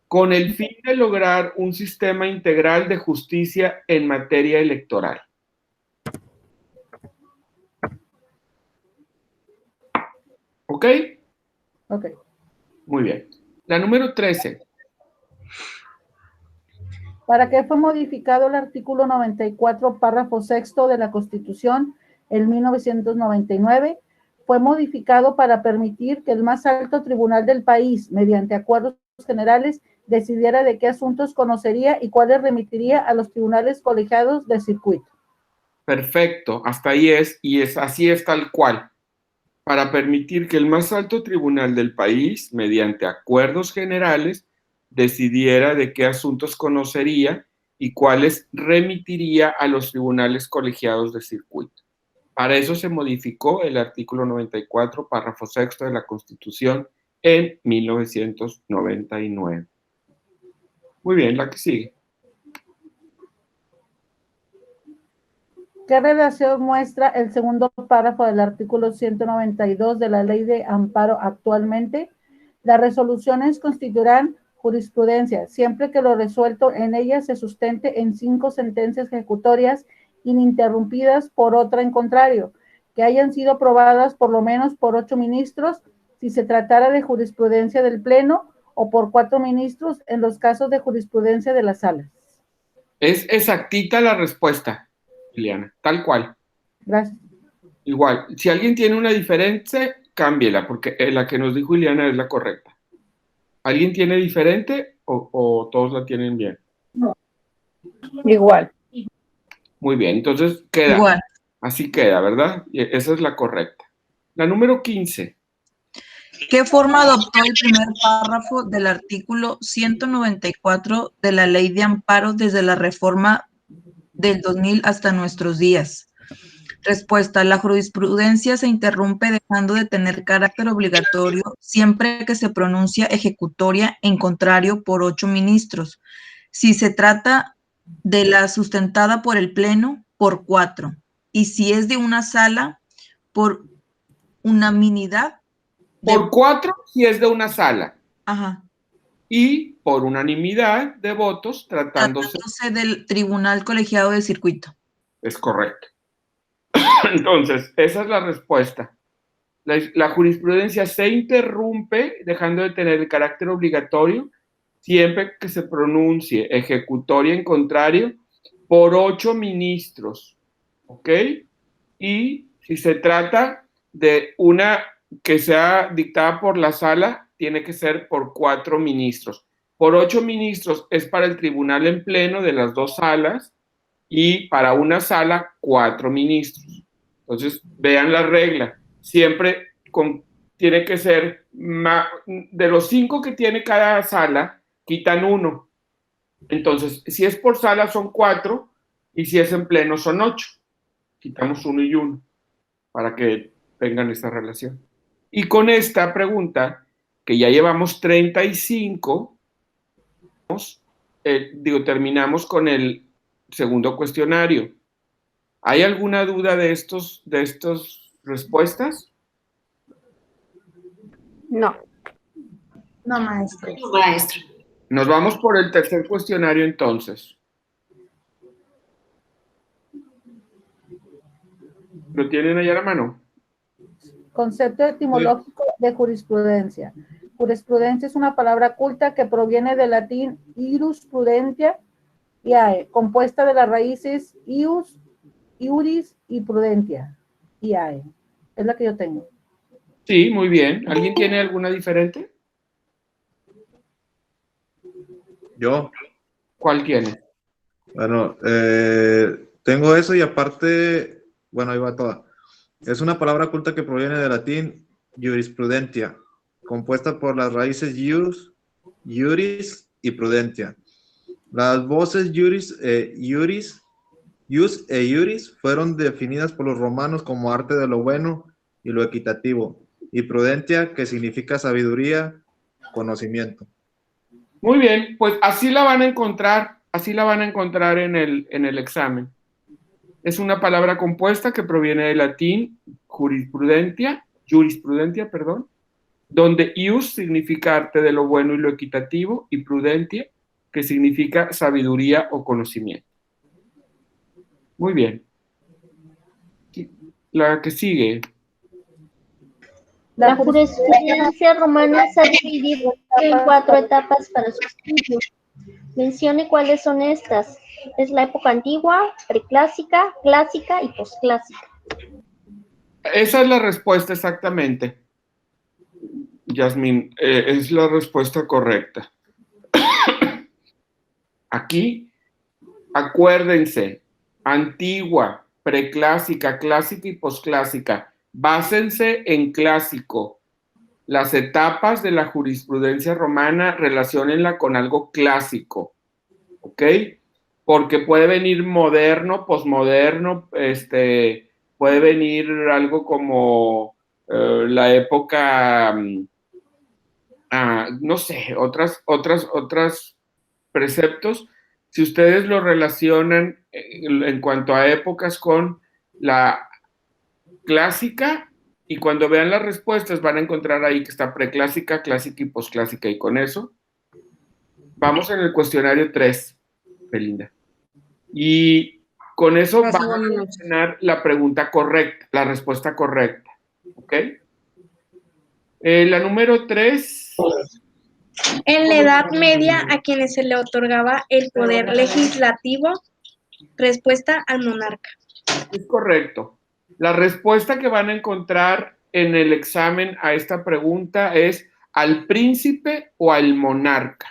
con el fin de lograr un sistema integral de justicia en materia electoral. ¿Ok? Ok. Muy bien. La número 13. ¿Para qué fue modificado el artículo 94, párrafo sexto de la Constitución en 1999? Fue modificado para permitir que el más alto tribunal del país, mediante acuerdos generales, decidiera de qué asuntos conocería y cuáles remitiría a los tribunales colegiados del circuito. Perfecto, hasta ahí es, y así es tal cual. Para permitir que el más alto tribunal del país, mediante acuerdos generales, decidiera de qué asuntos conocería y cuáles remitiría a los tribunales colegiados de circuito. Para eso se modificó el artículo 94, párrafo sexto de la Constitución en 1999. Muy bien, la que sigue. ¿Qué relación muestra el segundo párrafo del artículo 192 de la Ley de Amparo actualmente? Las resoluciones constituirán jurisprudencia, siempre que lo resuelto en ellas se sustente en 5 sentencias ejecutorias ininterrumpidas por otra en contrario, que hayan sido aprobadas por lo menos por 8 ministros, si se tratara de jurisprudencia del Pleno, o por 4 ministros en los casos de jurisprudencia de las salas. Es exactita la respuesta, Liliana, tal cual. Gracias. Igual, si alguien tiene una diferencia, cámbiela, porque la que nos dijo Liliana es la correcta. ¿Alguien tiene diferente o todos la tienen bien? No. Igual. Muy bien, entonces queda. Igual. Así queda, ¿verdad? Esa es la correcta. La número 15. ¿Qué forma adoptó el primer párrafo del artículo 194 de la Ley de Amparo desde la reforma del 2000 hasta nuestros días? Respuesta: la jurisprudencia se interrumpe dejando de tener carácter obligatorio siempre que se pronuncia ejecutoria en contrario por 8 ministros. Si se trata de la sustentada por el Pleno, por 4. Y si es de una sala, por unanimidad. Por 4 si es de una sala. Ajá. Y por unanimidad de votos tratándose del tribunal colegiado de circuito. Es correcto. Entonces, esa es la respuesta. La jurisprudencia se interrumpe dejando de tener el carácter obligatorio siempre que se pronuncie ejecutoria en contrario por 8 ministros. ¿Ok? Y si se trata de una que sea dictada por la sala, tiene que ser por 4 ministros. Por 8 ministros es para el tribunal en pleno de las 2 salas y para una sala 4 ministros. Entonces, vean la regla. Siempre tiene que ser de los 5 que tiene cada sala, quitan 1. Entonces, si es por sala son 4 y si es en pleno son 8. Quitamos 1 y 1 para que tengan esta relación. Y con esta pregunta, que ya llevamos 35, terminamos con el segundo cuestionario. ¿Hay alguna duda de estas respuestas? No. No, maestro. No, maestro. Nos vamos por el tercer cuestionario entonces. ¿Lo tienen ahí a la mano? Concepto etimológico de jurisprudencia. Jurisprudencia es una palabra culta que proviene del latín ius prudentia, iae, compuesta de las raíces ius, iuris y prudentia, iae. Es la que yo tengo. Sí, muy bien. ¿Alguien tiene alguna diferente? Yo. ¿Cuál tiene? Bueno, tengo eso y aparte, bueno, ahí va toda. Es una palabra culta que proviene del latín jurisprudentia, compuesta por las raíces ius, iuris y prudentia. Las voces ius e iuris fueron definidas por los romanos como arte de lo bueno y lo equitativo, y prudentia, que significa sabiduría, conocimiento. Muy bien, pues así la van a encontrar en el examen. Es una palabra compuesta que proviene del latín jurisprudentia, donde ius significa arte de lo bueno y lo equitativo, y prudentia, que significa sabiduría o conocimiento. Muy bien. La que sigue. La jurisprudencia romana se ha dividido en 4 etapas para su estudio. Mencione cuáles son estas. Es la época antigua, preclásica, clásica y posclásica. Esa es la respuesta exactamente. Yasmín, es la respuesta correcta. Aquí, acuérdense, antigua, preclásica, clásica y posclásica. Básense en clásico. Las etapas de la jurisprudencia romana, relaciónenla con algo clásico, ¿ok? Porque puede venir moderno, posmoderno, puede venir algo como la época, no sé, otras preceptos. Si ustedes lo relacionan en cuanto a épocas con la clásica, y cuando vean las respuestas van a encontrar ahí que está preclásica, clásica y posclásica, y con eso vamos en el cuestionario 3, Belinda. Y con eso vamos a mencionar la pregunta correcta, la respuesta correcta, ¿ok? La número 3. En la Edad Media, a quienes se le otorgaba el poder legislativo, respuesta al monarca. Es correcto. La respuesta que van a encontrar en el examen a esta pregunta es al príncipe o al monarca.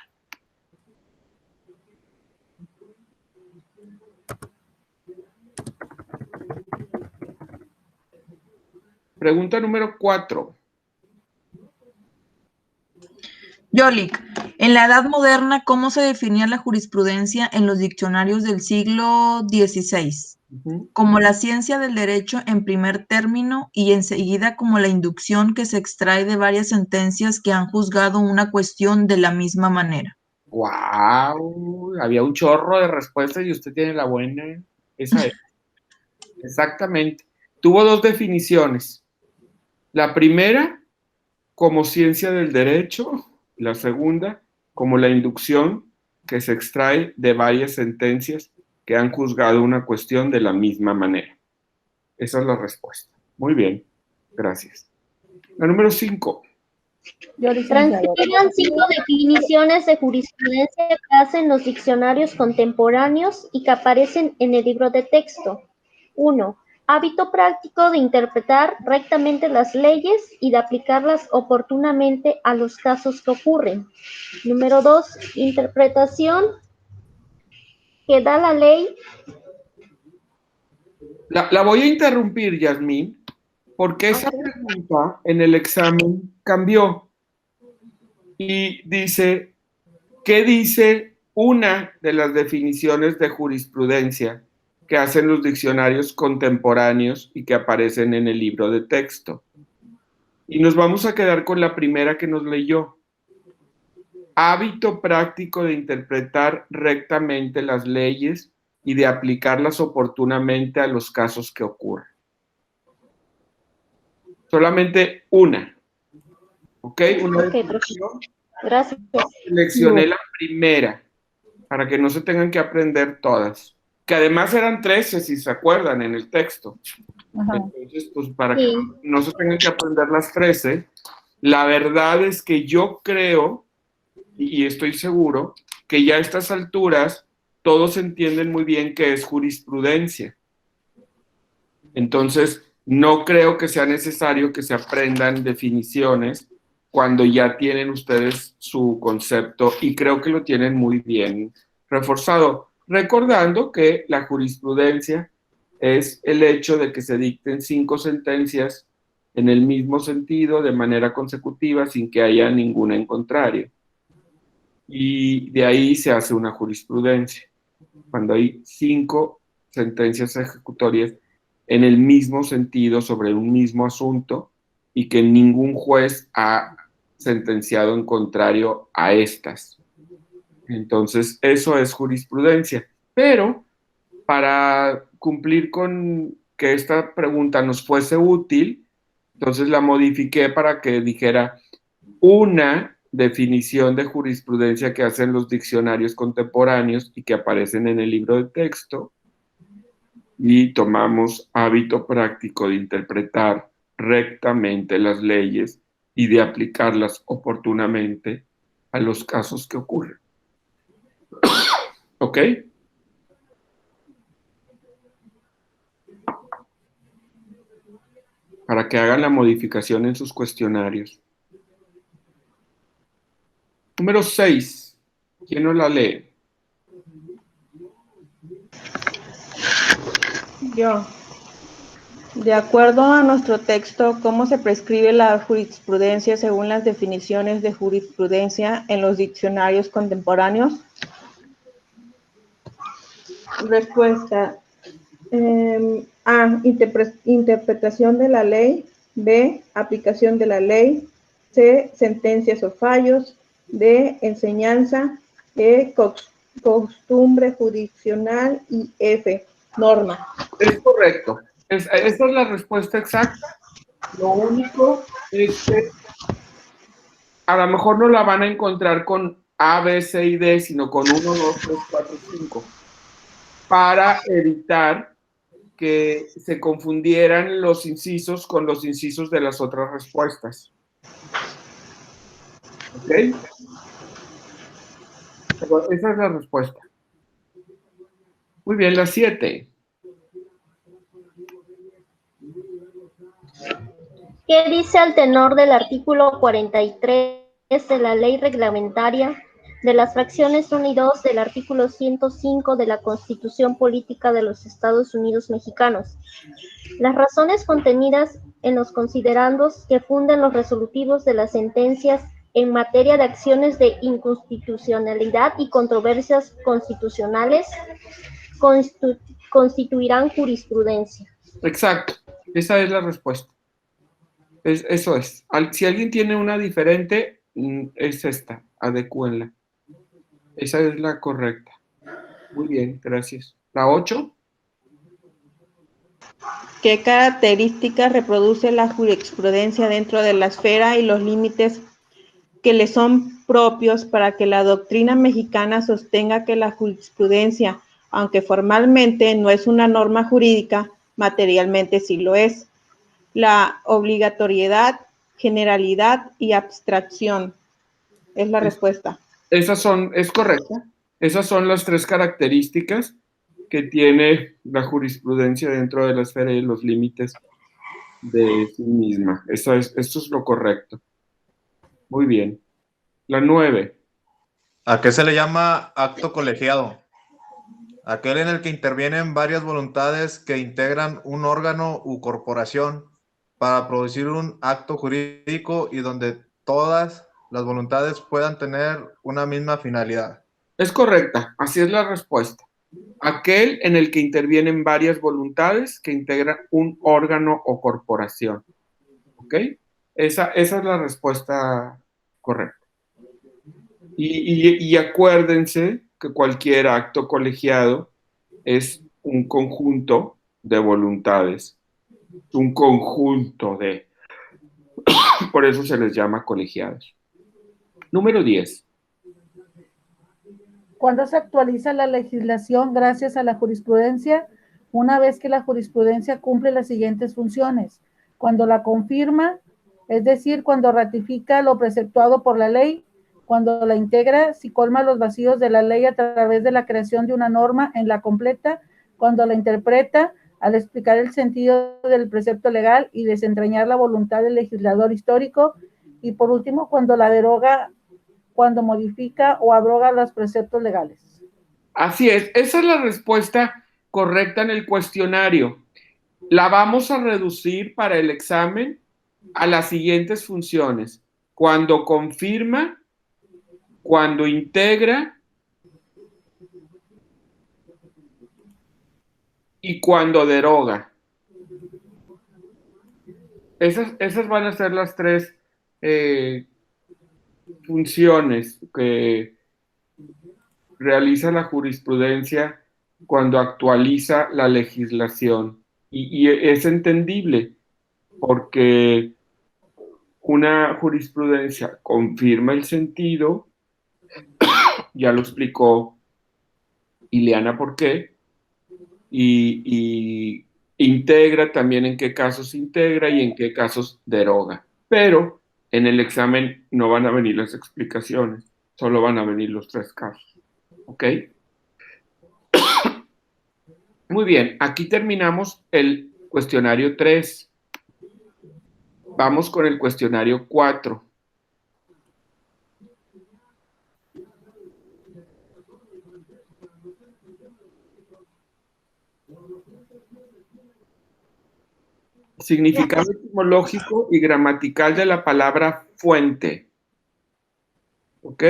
Pregunta número 4. Yolik, en la Edad Moderna, ¿cómo se definía la jurisprudencia en los diccionarios del siglo XVI? Como la ciencia del derecho en primer término y enseguida como la inducción que se extrae de varias sentencias que han juzgado una cuestión de la misma manera. ¡Wow! Había un chorro de respuestas y usted tiene la buena. Esa es. Exactamente. Tuvo 2 definiciones. La primera, como ciencia del derecho. La segunda, como la inducción que se extrae de varias sentencias que han juzgado una cuestión de la misma manera. Esa es la respuesta. Muy bien, gracias. La número 5. Transcriban 5 definiciones de jurisprudencia que hacen los diccionarios contemporáneos y que aparecen en el libro de texto. 1. Hábito práctico de interpretar rectamente las leyes y de aplicarlas oportunamente a los casos que ocurren. Número 2. Interpretación que da la ley. La voy a interrumpir, Yasmín, porque esa pregunta en el examen cambió. Y dice, ¿qué dice una de las definiciones de jurisprudencia que hacen los diccionarios contemporáneos y que aparecen en el libro de texto? Y nos vamos a quedar con la primera que nos leyó. hábito práctico de interpretar rectamente las leyes y de aplicarlas oportunamente a los casos que ocurren. Solamente una. ¿Ok? Una definición. Gracias. Seleccioné la primera para que no se tengan que aprender todas. Que además eran 13, si se acuerdan, en el texto. Ajá. Entonces, pues para que no se tengan que aprender las 13, la verdad es que yo creo, y estoy seguro, que ya a estas alturas todos entienden muy bien qué es jurisprudencia. Entonces, no creo que sea necesario que se aprendan definiciones cuando ya tienen ustedes su concepto, y creo que lo tienen muy bien reforzado, recordando que la jurisprudencia es el hecho de que se dicten 5 sentencias en el mismo sentido de manera consecutiva sin que haya ninguna en contrario. Y de ahí se hace una jurisprudencia, cuando hay 5 sentencias ejecutorias en el mismo sentido sobre un mismo asunto y que ningún juez ha sentenciado en contrario a estas. Entonces, eso es jurisprudencia. Pero para cumplir con que esta pregunta nos fuese útil, entonces la modifiqué para que dijera una definición de jurisprudencia que hacen los diccionarios contemporáneos y que aparecen en el libro de texto, y tomamos hábito práctico de interpretar rectamente las leyes y de aplicarlas oportunamente a los casos que ocurren. ¿Ok? Para que hagan la modificación en sus cuestionarios. Número 6. ¿Quién nos la lee? Yo. De acuerdo a nuestro texto, ¿cómo se prescribe la jurisprudencia según las definiciones de jurisprudencia en los diccionarios contemporáneos? Respuesta. A. Interpretación de la ley. B. Aplicación de la ley. C. Sentencias o fallos. D. Enseñanza. E. Costumbre jurisdiccional. Y F. Norma. Es correcto. Esa es la respuesta exacta. Lo único es que a lo mejor no la van a encontrar con A, B, C y D, sino con 1, 2, 3, 4, 5, para evitar que se confundieran los incisos con los incisos de las otras respuestas. ¿Ok? Esa es la respuesta. Muy bien, la 7. ¿Qué dice al tenor del artículo 43 de la Ley Reglamentaria de las fracciones 1 y 2 del artículo 105 de la Constitución Política de los Estados Unidos Mexicanos? Las razones contenidas en los considerandos que funden los resolutivos de las sentencias en materia de acciones de inconstitucionalidad y controversias constitucionales constituirán jurisprudencia. Exacto, esa es la respuesta. Eso es. Si alguien tiene una diferente, es esta, adecúenla. Esa es la correcta. Muy bien, gracias. ¿La 8? ¿Qué características reproduce la jurisprudencia dentro de la esfera y los límites que le son propios para que la doctrina mexicana sostenga que la jurisprudencia, aunque formalmente no es una norma jurídica, materialmente sí lo es? La obligatoriedad, generalidad y abstracción. Es la respuesta. Es correcta. Esas son las 3 características que tiene la jurisprudencia dentro de la esfera y los límites de sí misma. Esto es lo correcto. Muy bien. La 9. ¿A qué se le llama acto colegiado? Aquel en el que intervienen varias voluntades que integran un órgano u corporación para producir un acto jurídico y donde todas las voluntades puedan tener una misma finalidad. Es correcta, así es la respuesta. Aquel en el que intervienen varias voluntades que integran un órgano o corporación. ¿Ok? Esa es la respuesta correcta. Y acuérdense que cualquier acto colegiado es un conjunto de voluntades, un conjunto de... Por eso se les llama colegiados. Número 10. ¿Cuándo se actualiza la legislación gracias a la jurisprudencia? Una vez que la jurisprudencia cumple las siguientes funciones. Cuando la confirma, es decir, cuando ratifica lo preceptuado por la ley, cuando la integra, si colma los vacíos de la ley a través de la creación de una norma en la completa, cuando la interpreta, al explicar el sentido del precepto legal y desentrañar la voluntad del legislador histórico, y por último, cuando la deroga, cuando modifica o abroga los preceptos legales. Así es, esa es la respuesta correcta en el cuestionario. La vamos a reducir para el examen a las siguientes funciones: cuando confirma, cuando integra y cuando deroga. Esas van a ser las tres funciones que realiza la jurisprudencia cuando actualiza la legislación. Y es entendible porque una jurisprudencia confirma el sentido, ya lo explicó Ileana por qué, y integra también en qué casos integra y en qué casos deroga. Pero en el examen no van a venir las explicaciones, solo van a venir los tres casos. ¿Ok? Muy bien, aquí terminamos el cuestionario 3. Vamos con el cuestionario 4. Significado etimológico y gramatical de la palabra fuente. ¿Ok?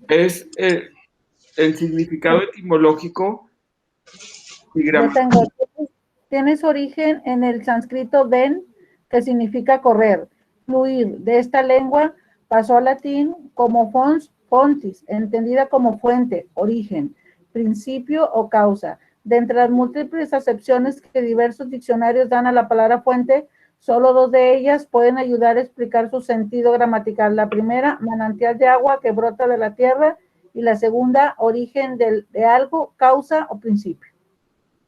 Es el significado etimológico y gramatical. Tiene su origen en el sánscrito ven, que significa correr, fluir. De esta lengua pasó al latín como fons, fontis, entendida como fuente, origen, principio o causa. De entre las múltiples acepciones que diversos diccionarios dan a la palabra fuente, solo dos de ellas pueden ayudar a explicar su sentido gramatical. La primera, manantial de agua que brota de la tierra, y la segunda, origen de algo, causa o principio.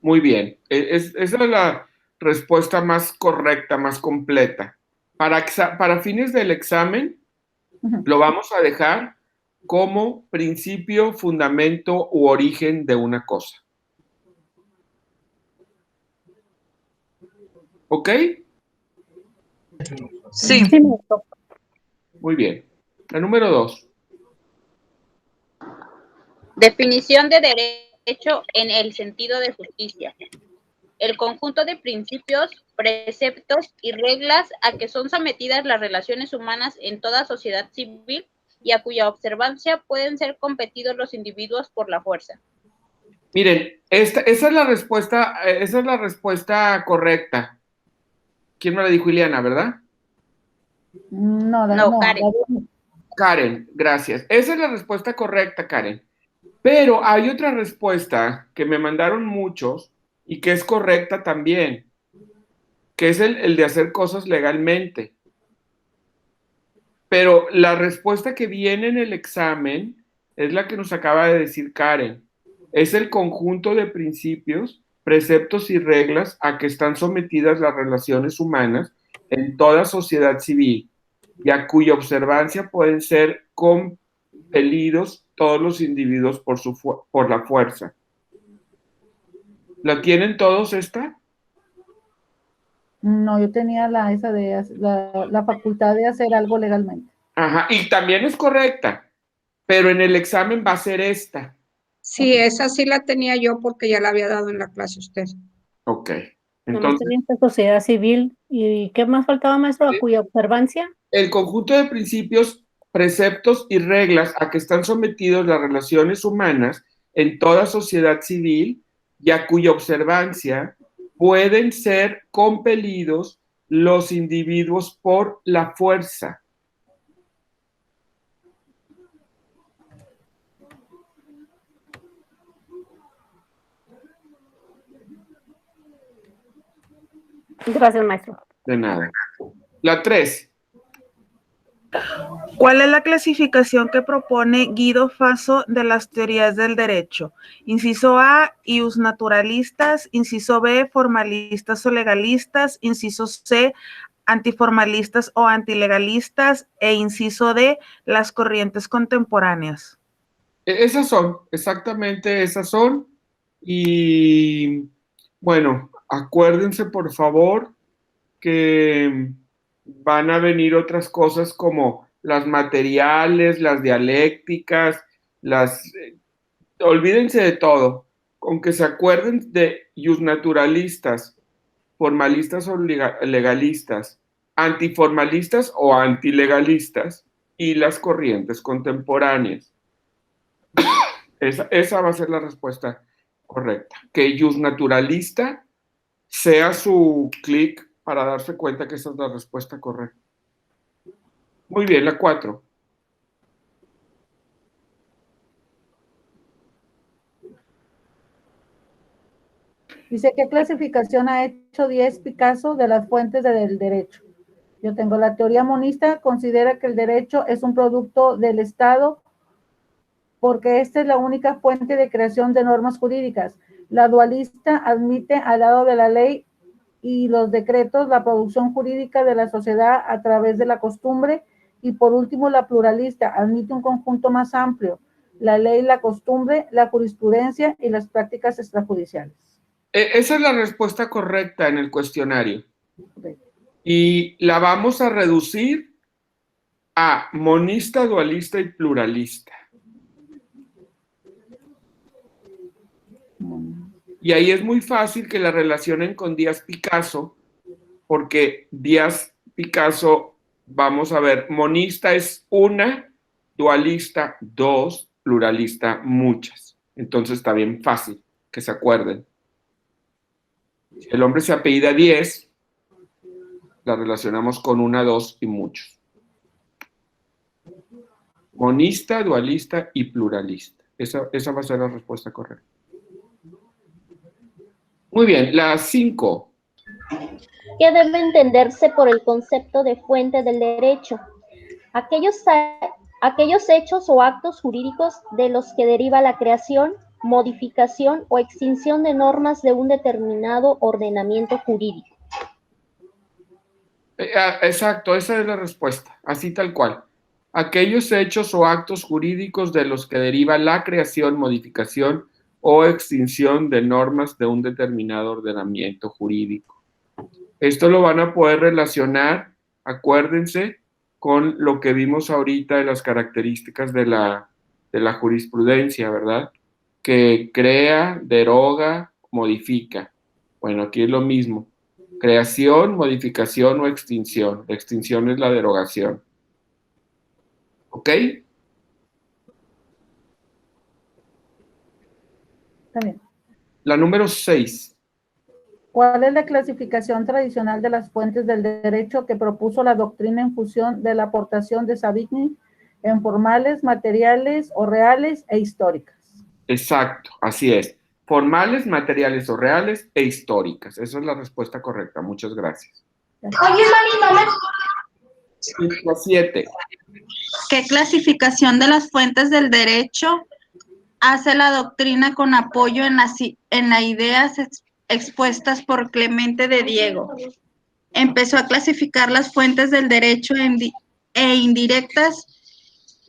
Muy bien, esa es la respuesta más correcta, más completa. Para fines del examen, lo vamos a dejar como principio, fundamento u origen de una cosa. ¿Ok? Sí. Muy bien. La número 2. Definición de derecho en el sentido de justicia. El conjunto de principios, preceptos y reglas a que son sometidas las relaciones humanas en toda sociedad civil y a cuya observancia pueden ser competidos los individuos por la fuerza. Miren, esa es la respuesta correcta. ¿Quién me la dijo? Ileana, ¿verdad? No, Karen. Karen, gracias. Esa es la respuesta correcta, Karen. Pero hay otra respuesta que me mandaron muchos y que es correcta también, que es el de hacer cosas legalmente. Pero la respuesta que viene en el examen es la que nos acaba de decir Karen. Es el conjunto de principios, preceptos y reglas a que están sometidas las relaciones humanas en toda sociedad civil y a cuya observancia pueden ser compelidos todos los individuos por la fuerza. ¿La tienen todos esta? No, yo tenía la facultad de hacer algo legalmente. Ajá, y también es correcta, pero en el examen va a ser esta. Sí, esa sí la tenía yo porque ya la había dado en la clase usted. Ok. Entonces tenía esta sociedad civil. ¿Y qué más faltaba, maestro? ¿A cuya observancia? El conjunto de principios, preceptos y reglas a que están sometidos las relaciones humanas en toda sociedad civil y a cuya observancia pueden ser compelidos los individuos por la fuerza. Gracias, maestro. De nada. La 3. ¿Cuál es la clasificación que propone Guido Faso de las teorías del derecho? Inciso A, iusnaturalistas. Inciso B, formalistas o legalistas. Inciso C, antiformalistas o antilegalistas. E inciso D, las corrientes contemporáneas. Esas son, exactamente esas son. Y bueno, acuérdense por favor que van a venir otras cosas como las materiales, las dialécticas, olvídense de todo, con que se acuerden de iusnaturalistas, formalistas o legalistas, antiformalistas o antilegalistas y las corrientes contemporáneas. Esa va a ser la respuesta correcta. Que iusnaturalista sea su clic para darse cuenta que esa es la respuesta correcta. Muy bien, la 4. Dice, ¿qué clasificación ha hecho Díez Picasso de las fuentes del derecho? Yo tengo la teoría monista, considera que el derecho es un producto del Estado porque esta es la única fuente de creación de normas jurídicas. La dualista admite al lado de la ley y los decretos la producción jurídica de la sociedad a través de la costumbre. Y por último, la pluralista admite un conjunto más amplio, la ley, la costumbre, la jurisprudencia y las prácticas extrajudiciales. Esa es la respuesta correcta en el cuestionario. Y la vamos a reducir a monista, dualista y pluralista. Y ahí es muy fácil que la relacionen con Díaz Picasso, porque Díaz Picasso, vamos a ver, monista es una, dualista 2, pluralista muchas. Entonces está bien fácil que se acuerden. Si el hombre se apellida Díez, la relacionamos con una, dos y muchos. Monista, dualista y pluralista. Esa va a ser la respuesta correcta. Muy bien, la 5. ¿Qué debe entenderse por el concepto de fuente del derecho? Aquellos hechos o actos jurídicos de los que deriva la creación, modificación o extinción de normas de un determinado ordenamiento jurídico. Exacto, esa es la respuesta, así tal cual. Aquellos hechos o actos jurídicos de los que deriva la creación, modificación o extinción de normas de un determinado ordenamiento jurídico. Esto lo van a poder relacionar, acuérdense, con lo que vimos ahorita de las características de la jurisprudencia, ¿verdad? Que crea, deroga, modifica. Bueno, aquí es lo mismo. Creación, modificación o extinción. La extinción es la derogación. ¿Ok? También. La número 6. ¿Cuál es la clasificación tradicional de las fuentes del derecho que propuso la doctrina en función de la aportación de Savigny en formales, materiales o reales e históricas? Exacto, así es. Formales, materiales o reales e históricas. Esa es la respuesta correcta. Muchas gracias. Oye, Mari, no me... La 7. ¿Qué clasificación de las fuentes del derecho hace la doctrina con apoyo en las ideas expuestas por Clemente de Diego? Empezó a clasificar las fuentes del derecho indirectas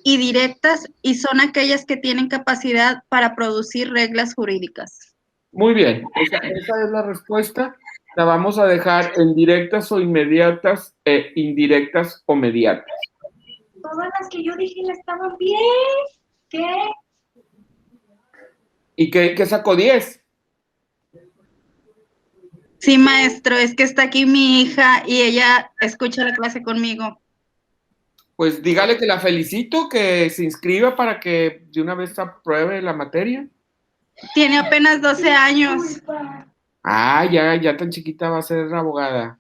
y directas, y son aquellas que tienen capacidad para producir reglas jurídicas. Muy bien, esa es la respuesta. La vamos a dejar en directas o inmediatas e indirectas o mediatas. Todas las que yo dije estaban bien. ¿Qué? ¿Y qué sacó 10? Sí, maestro, es que está aquí mi hija y ella escucha la clase conmigo. Pues dígale que la felicito, que se inscriba para que de una vez apruebe la materia. Tiene apenas 12 años. Ah, ya tan chiquita va a ser abogada.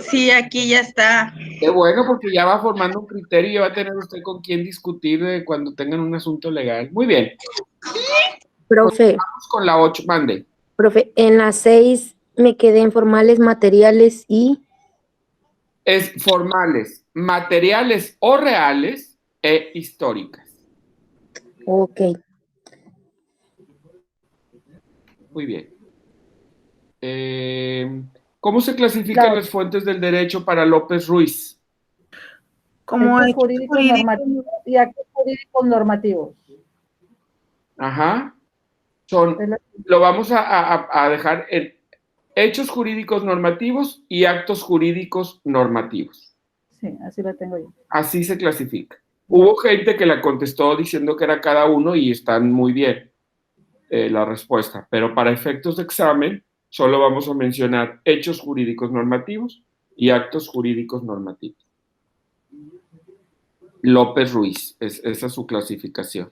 Sí, aquí ya está. Qué bueno, porque ya va formando un criterio y ya va a tener usted con quién discutir cuando tengan un asunto legal. Muy bien. Profe. Vamos con la 8, mande. Profe, en la 6 Me quedé en formales, materiales y... Es formales, materiales o reales e históricas. Ok. Muy bien. ¿Cómo se clasifican las fuentes del derecho para López Ruiz? Como hechos jurídicos normativos y actos jurídicos normativos. Ajá. Lo vamos a dejar en hechos jurídicos normativos y actos jurídicos normativos. Sí, así la tengo yo. Así se clasifica. Hubo gente que la contestó diciendo que era cada uno y están muy bien la respuesta, pero para efectos de examen solo vamos a mencionar hechos jurídicos normativos y actos jurídicos normativos. López Ruiz, esa es su clasificación.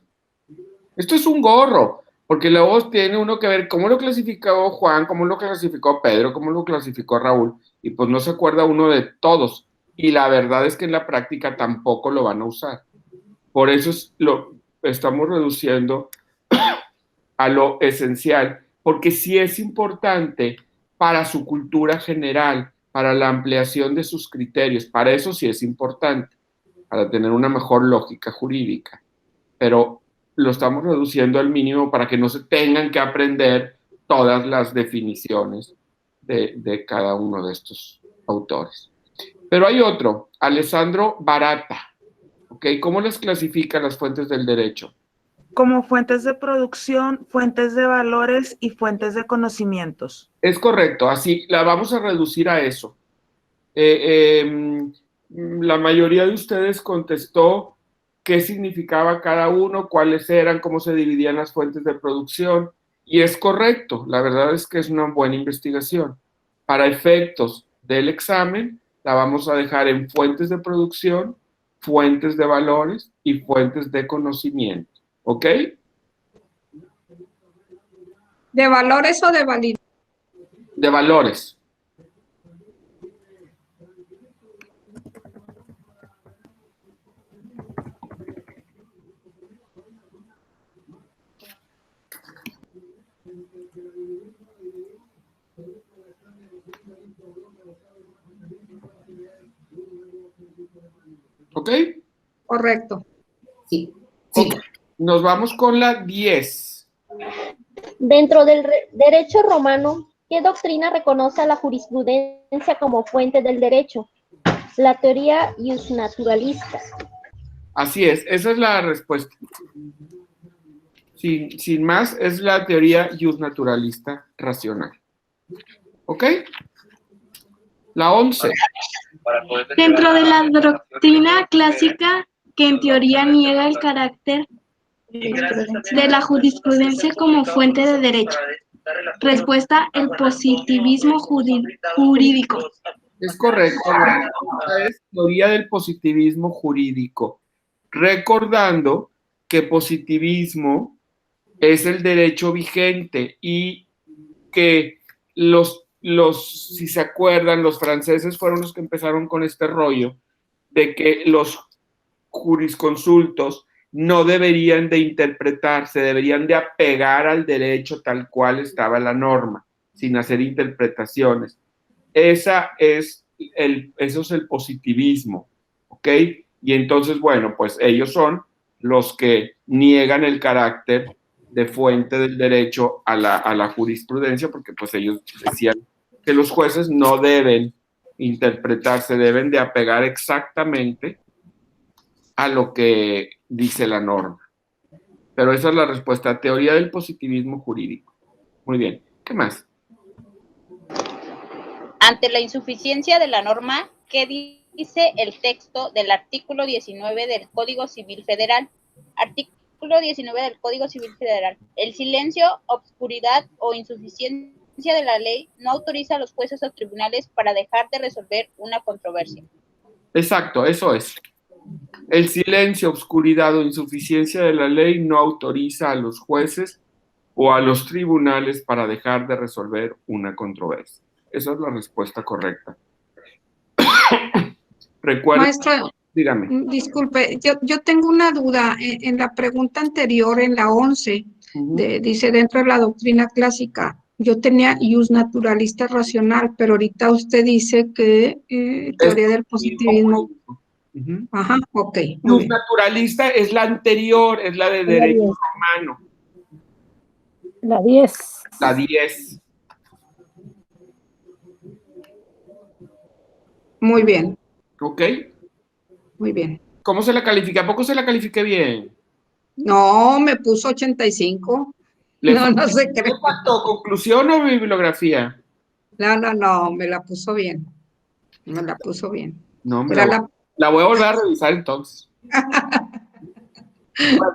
Esto es un gorro, porque luego tiene uno que ver cómo lo clasificó Juan, cómo lo clasificó Pedro, cómo lo clasificó Raúl, y pues no se acuerda uno de todos. Y la verdad es que en la práctica tampoco lo van a usar. Por eso lo estamos reduciendo a lo esencial, porque sí es importante para su cultura general, para la ampliación de sus criterios, para eso sí es importante, para tener una mejor lógica jurídica. Pero lo estamos reduciendo al mínimo para que no se tengan que aprender todas las definiciones de cada uno de estos autores. Pero hay otro, Alessandro Barata. ¿Ok? ¿Cómo las clasifican las fuentes del derecho? Como fuentes de producción, fuentes de valores y fuentes de conocimientos. Es correcto, así la vamos a reducir a eso. La mayoría de ustedes contestó qué significaba cada uno, cuáles eran, cómo se dividían las fuentes de producción, y es correcto, la verdad es que es una buena investigación. Para efectos del examen, la vamos a dejar en fuentes de producción, fuentes de valores y fuentes de conocimiento. ¿Ok? ¿De valores o de validez? De valores. ¿Ok? Correcto. Sí. Okay. Nos vamos con la 10. Dentro del derecho romano, ¿qué doctrina reconoce a la jurisprudencia como fuente del derecho? La teoría iusnaturalista. Así es, esa es la respuesta. Sin más, es la teoría iusnaturalista racional. ¿Ok? La 11. Dentro de la doctrina clásica, que en teoría niega el carácter de la jurisprudencia como fuente de derecho. Respuesta: el positivismo jurídico. Es correcto. Esta es teoría del positivismo jurídico. Recordando que positivismo es el derecho vigente y que si se acuerdan, los franceses fueron los que empezaron con este rollo de que los jurisconsultos no deberían de interpretarse, deberían de apegar al derecho tal cual estaba la norma, sin hacer interpretaciones. Eso es el positivismo, ¿ok? Y entonces, bueno, pues ellos son los que niegan el carácter de fuente del derecho a la jurisprudencia, porque pues ellos decían que los jueces no deben interpretarse, deben de apegar exactamente a lo que dice la norma. Pero esa es la respuesta, teoría del positivismo jurídico. Muy bien, ¿qué más? Ante la insuficiencia de la norma, ¿qué dice el texto del artículo 19 del Código Civil Federal? Artículo 19 del Código Civil Federal. El silencio, obscuridad o insuficiencia de la ley no autoriza a los jueces o tribunales para dejar de resolver una controversia. Exacto, eso es. El silencio, obscuridad o insuficiencia de la ley no autoriza a los jueces o a los tribunales para dejar de resolver una controversia. Esa es la respuesta correcta. Recuerda. Maestra, dígame. Disculpe, yo tengo una duda. En la pregunta anterior, en la 11, dice dentro de la doctrina clásica, Yo tenía ius naturalista racional, pero ahorita usted dice que teoría del positivismo. Ujú. Ajá, ok. Ius naturalista es la anterior, es la de derecho romano. La 10. La 10. Muy bien. ¿Ok? Muy bien. ¿Cómo se la califica? ¿A poco se la califiqué bien? No, me puso 85. No se cree. ¿Le faltó conclusión o bibliografía? No, me la puso bien. Me la puso bien. No, me Era la voy a volver a revisar entonces. Bueno,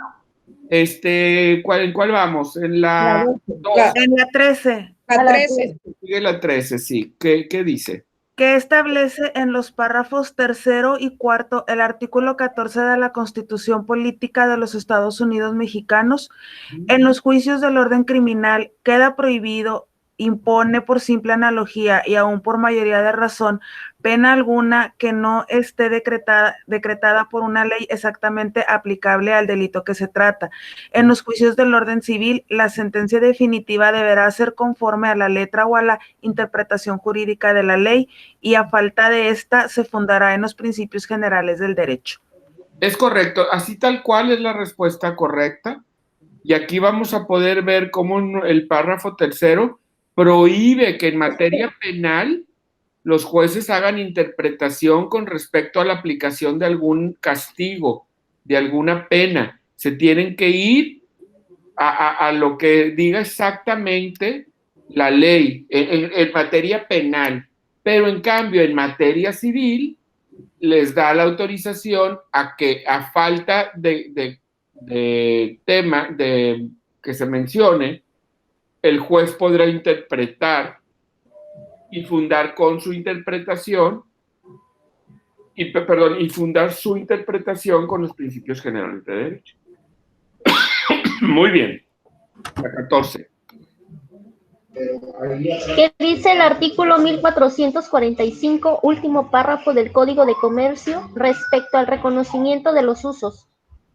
¿en cuál vamos? En la 2. En la 13. La 13. Sigue la 13, sí. ¿Qué dice? Que establece en los párrafos 3º y 4º el artículo 14 de la Constitución Política de los Estados Unidos Mexicanos. En los juicios del orden criminal queda prohibido, impone por simple analogía y aún por mayoría de razón, pena alguna que no esté decretada por una ley exactamente aplicable al delito que se trata. En los juicios del orden civil, la sentencia definitiva deberá ser conforme a la letra o a la interpretación jurídica de la ley, y a falta de esta se fundará en los principios generales del derecho. Es correcto, así tal cual es la respuesta correcta. Y aquí vamos a poder ver cómo el párrafo 3º prohíbe que en materia penal los jueces hagan interpretación con respecto a la aplicación de algún castigo, de alguna pena. Se tienen que ir a lo que diga exactamente la ley en materia penal. Pero en cambio, en materia civil, les da la autorización a que a falta de tema que se mencione, el juez podrá interpretar y fundar con su interpretación y fundar su interpretación con los principios generales de derecho. Muy bien. La 14. ¿Qué dice el artículo 1445, último párrafo del Código de Comercio respecto al reconocimiento de los usos?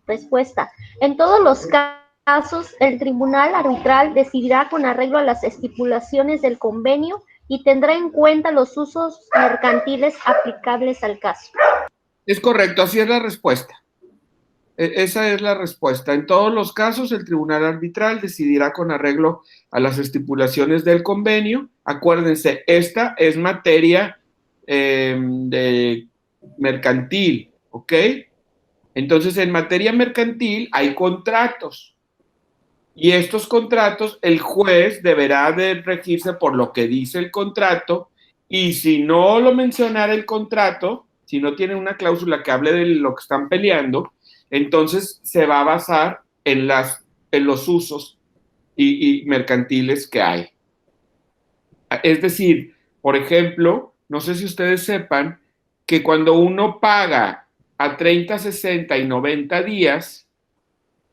Respuesta. En todos los casos, el tribunal arbitral decidirá con arreglo a las estipulaciones del convenio y tendrá en cuenta los usos mercantiles aplicables al caso. Es correcto, así es la respuesta. Esa es la respuesta. En todos los casos, el tribunal arbitral decidirá con arreglo a las estipulaciones del convenio. Acuérdense, esta es materia de mercantil, ¿ok? Entonces, en materia mercantil hay contratos. Y estos contratos, el juez deberá de regirse por lo que dice el contrato. Y si no lo mencionara el contrato, si no tiene una cláusula que hable de lo que están peleando, entonces se va a basar en los usos y mercantiles que hay. Es decir, por ejemplo, no sé si ustedes sepan que cuando uno paga a 30, 60 y 90 días,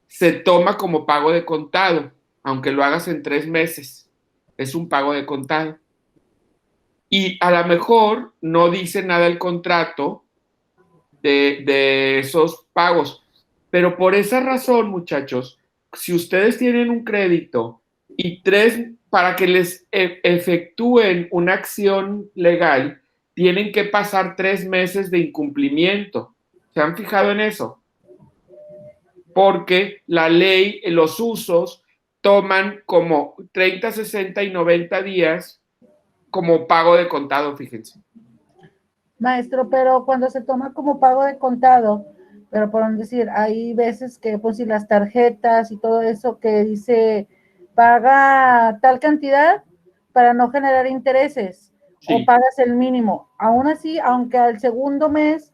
se toma como pago de contado, aunque lo hagas en 3 meses. Es un pago de contado. Y a lo mejor no dice nada el contrato de esos pagos. Pero por esa razón, muchachos, si ustedes tienen un crédito y para que les efectúen una acción legal, tienen que pasar 3 meses de incumplimiento. ¿Se han fijado en eso? Porque la ley, los usos, toman como 30, 60 y 90 días como pago de contado, fíjense. Maestro, pero cuando se toma como pago de contado, pero por decir, hay veces que pues si las tarjetas y todo eso que dice paga tal cantidad para no generar intereses, sí, o pagas el mínimo. Aún así, aunque al segundo mes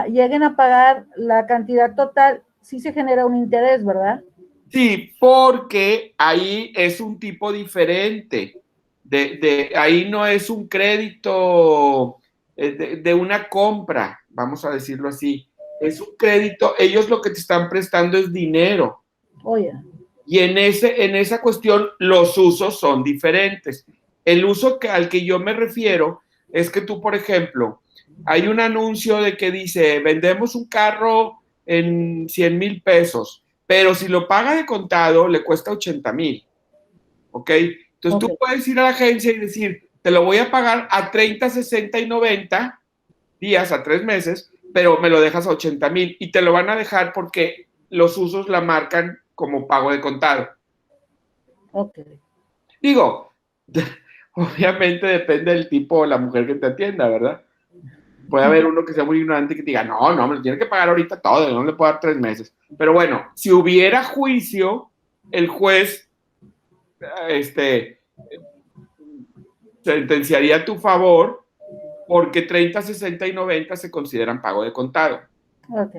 lleguen a pagar la cantidad total, sí se genera un interés, ¿verdad? Sí, porque ahí es un tipo diferente. Ahí no es un crédito de una compra, vamos a decirlo así. Es un crédito, ellos lo que te están prestando es dinero. Oye. Y en esa cuestión los usos son diferentes. El uso al que yo me refiero es que tú, por ejemplo, hay un anuncio de que dice, vendemos un carro en 100,000 pesos, pero si lo paga de contado le cuesta 80,000, ¿ok? Entonces tú puedes ir a la agencia y decir, te lo voy a pagar a 30, 60 y 90 días, a 3 meses, pero me lo dejas a 80,000 y te lo van a dejar porque los usos la marcan como pago de contado. Ok. Digo, obviamente depende del tipo o la mujer que te atienda, ¿verdad? Puede haber uno que sea muy ignorante y que te diga, no, me lo tiene que pagar ahorita todo, no le puedo dar 3 meses. Pero bueno, si hubiera juicio, el juez sentenciaría a tu favor porque 30, 60 y 90 se consideran pago de contado. Ok.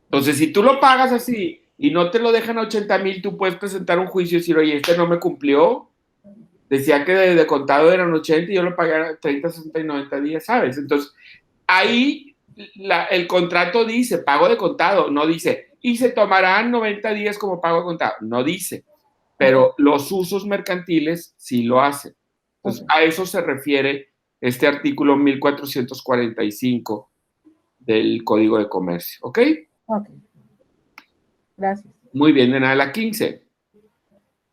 Entonces, si tú lo pagas así y no te lo dejan a 80,000, tú puedes presentar un juicio y decir, oye, este no me cumplió. Decía que de contado eran 80 y yo lo pagué a 30, 60 y 90 días, ¿sabes? Entonces, ahí el contrato dice pago de contado, no dice, y se tomarán 90 días como pago de contado, no dice, pero los usos mercantiles sí lo hacen. Entonces, a eso se refiere este artículo 1445 del Código de Comercio, ¿ok? Ok. Gracias. Muy bien, de nada, la 15.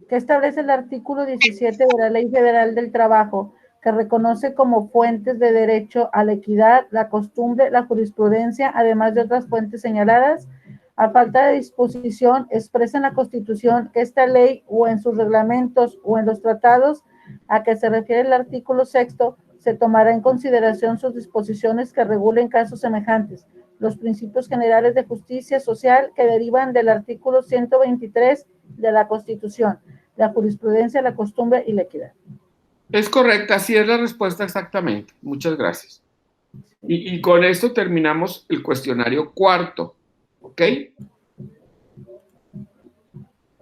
¿Qué establece el artículo 17 de la Ley Federal del Trabajo, que reconoce como fuentes de derecho a la equidad, la costumbre, la jurisprudencia, además de otras fuentes señaladas? A falta de disposición expresa en la Constitución que esta ley o en sus reglamentos o en los tratados a que se refiere el artículo 6 se tomará en consideración sus disposiciones que regulen casos semejantes, los principios generales de justicia social que derivan del artículo 123 de la Constitución, la jurisprudencia, la costumbre y la equidad. Es correcta, así es la respuesta exactamente. Muchas gracias. Y con esto terminamos el cuestionario cuarto, ¿ok?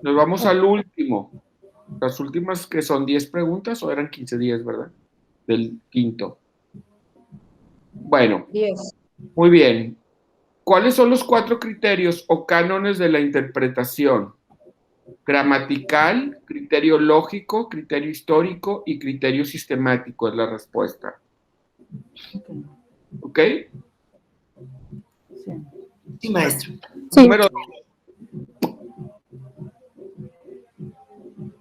Nos vamos al último. Las últimas que son 10 preguntas o eran 15 días, ¿verdad? Del quinto. Bueno. 10. Muy bien. ¿Cuáles son los 4 criterios o cánones de la interpretación? Gramatical, criterio lógico, criterio histórico y criterio sistemático es la respuesta. ¿Ok? Sí, maestro. Sí. Número 2.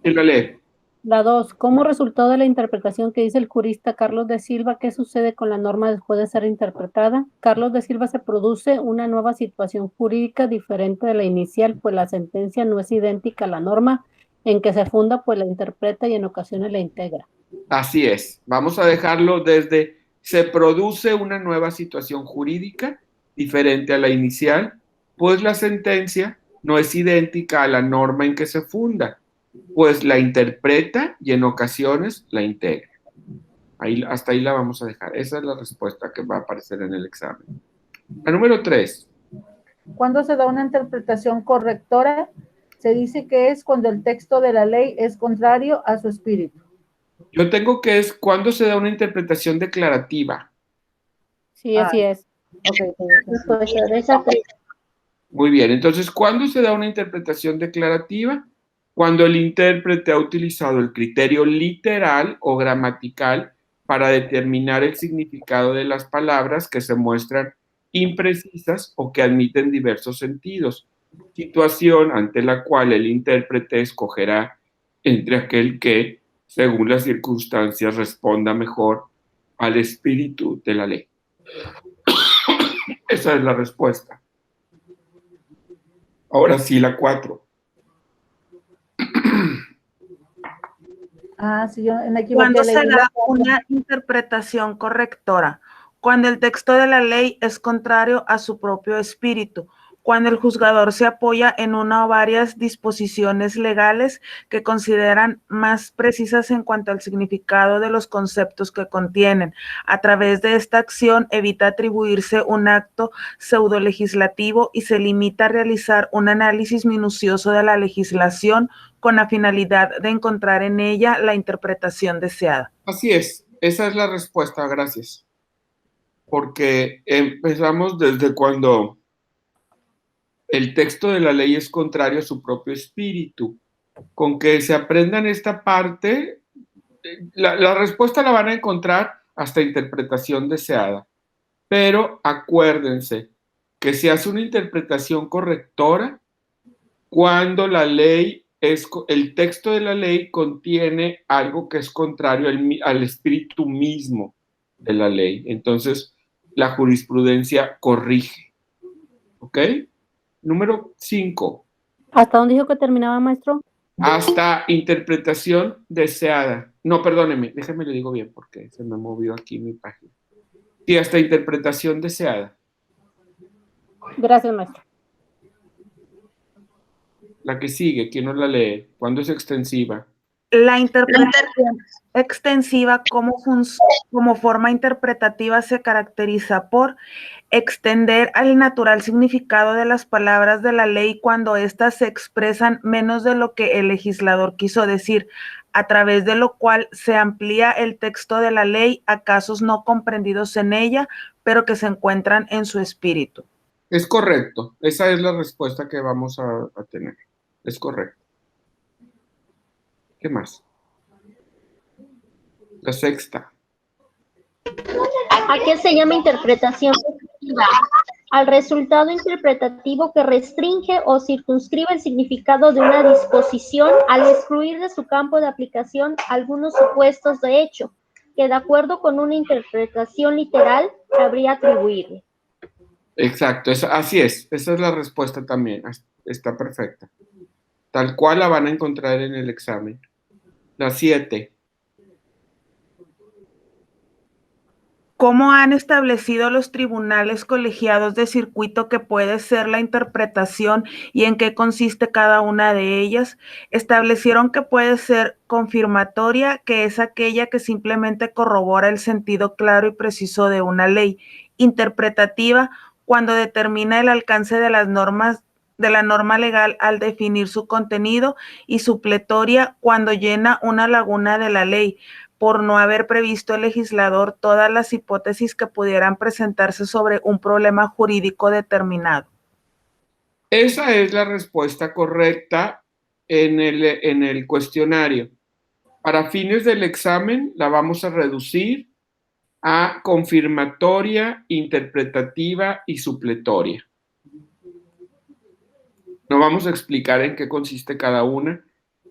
¿Quién lo lee? La 2. Como resultado de la interpretación que dice el jurista Carlos de Silva, ¿qué sucede con la norma después de ser interpretada? Carlos de Silva, se produce una nueva situación jurídica diferente de la inicial, pues la sentencia no es idéntica a la norma en que se funda, pues la interpreta y en ocasiones la integra. Así es. Vamos a dejarlo desde se produce una nueva situación jurídica diferente a la inicial, pues la sentencia no es idéntica a la norma en que se funda, pues la interpreta y en ocasiones la integra. Hasta ahí la vamos a dejar. Esa es la respuesta que va a aparecer en el examen. La número 3. ¿Cuándo se da una interpretación correctora? Se dice que es cuando el texto de la ley es contrario a su espíritu. Yo tengo que es cuando se da una interpretación declarativa. Sí, así es. Okay. Muy bien, entonces, ¿cuándo se da una interpretación declarativa? Cuando el intérprete ha utilizado el criterio literal o gramatical para determinar el significado de las palabras que se muestran imprecisas o que admiten diversos sentidos, situación ante la cual el intérprete escogerá entre aquel que, según las circunstancias, responda mejor al espíritu de la ley. Esa es la respuesta. Ahora sí, la 4. Sí, yo me equivoqué. ¿Cuándo se da una interpretación correctora? Cuando el texto de la ley es contrario a su propio espíritu, cuando el juzgador se apoya en una o varias disposiciones legales que consideran más precisas en cuanto al significado de los conceptos que contienen. A través de esta acción evita atribuirse un acto pseudolegislativo y se limita a realizar un análisis minucioso de la legislación con la finalidad de encontrar en ella la interpretación deseada. Así es, esa es la respuesta, gracias. Porque empezamos desde cuando el texto de la ley es contrario a su propio espíritu. Con que se aprendan esta parte, la respuesta la van a encontrar hasta interpretación deseada. Pero acuérdense que se hace una interpretación correctora cuando la ley el texto de la ley contiene algo que es contrario al espíritu mismo de la ley. Entonces, la jurisprudencia corrige. ¿Ok? Número 5. ¿Hasta dónde dijo que terminaba, maestro? Hasta interpretación deseada. No, perdóneme, déjeme le digo bien porque se me movió aquí mi página. Sí, hasta interpretación deseada. Gracias, maestro. La que sigue, ¿quién no la lee? ¿Cuándo es extensiva? La interpretación extensiva como forma interpretativa se caracteriza por extender al natural significado de las palabras de la ley cuando éstas se expresan menos de lo que el legislador quiso decir, a través de lo cual se amplía el texto de la ley a casos no comprendidos en ella, pero que se encuentran en su espíritu. Es correcto. Esa es la respuesta que vamos a tener. Es correcto. ¿Qué más? La sexta. ¿A qué se llama interpretación efectiva? Al resultado interpretativo que restringe o circunscribe el significado de una disposición al excluir de su campo de aplicación algunos supuestos de hecho que de acuerdo con una interpretación literal habría atribuirle. Exacto, así es. Esa es la respuesta también. Está perfecta. Tal cual la van a encontrar en el examen. La 7. ¿Cómo han establecido los tribunales colegiados de circuito que puede ser la interpretación y en qué consiste cada una de ellas? Establecieron que puede ser confirmatoria, que es aquella que simplemente corrobora el sentido claro y preciso de una ley. Interpretativa, cuando determina el alcance de las normas de la norma legal al definir su contenido, y supletoria, cuando llena una laguna de la ley, por no haber previsto el legislador todas las hipótesis que pudieran presentarse sobre un problema jurídico determinado. Esa es la respuesta correcta en el cuestionario. Para fines del examen la vamos a reducir a confirmatoria, interpretativa y supletoria. No vamos a explicar en qué consiste cada una,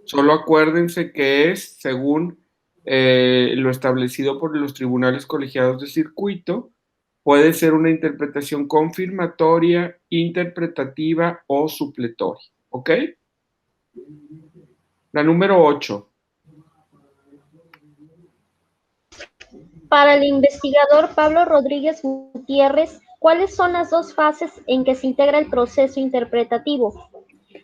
solo acuérdense que es según lo establecido por los tribunales colegiados de circuito. Puede ser una interpretación confirmatoria, interpretativa o supletoria. ¿Ok? La número 8. Para el investigador Pablo Rodríguez Gutiérrez, ¿cuáles son las dos fases en que se integra el proceso interpretativo?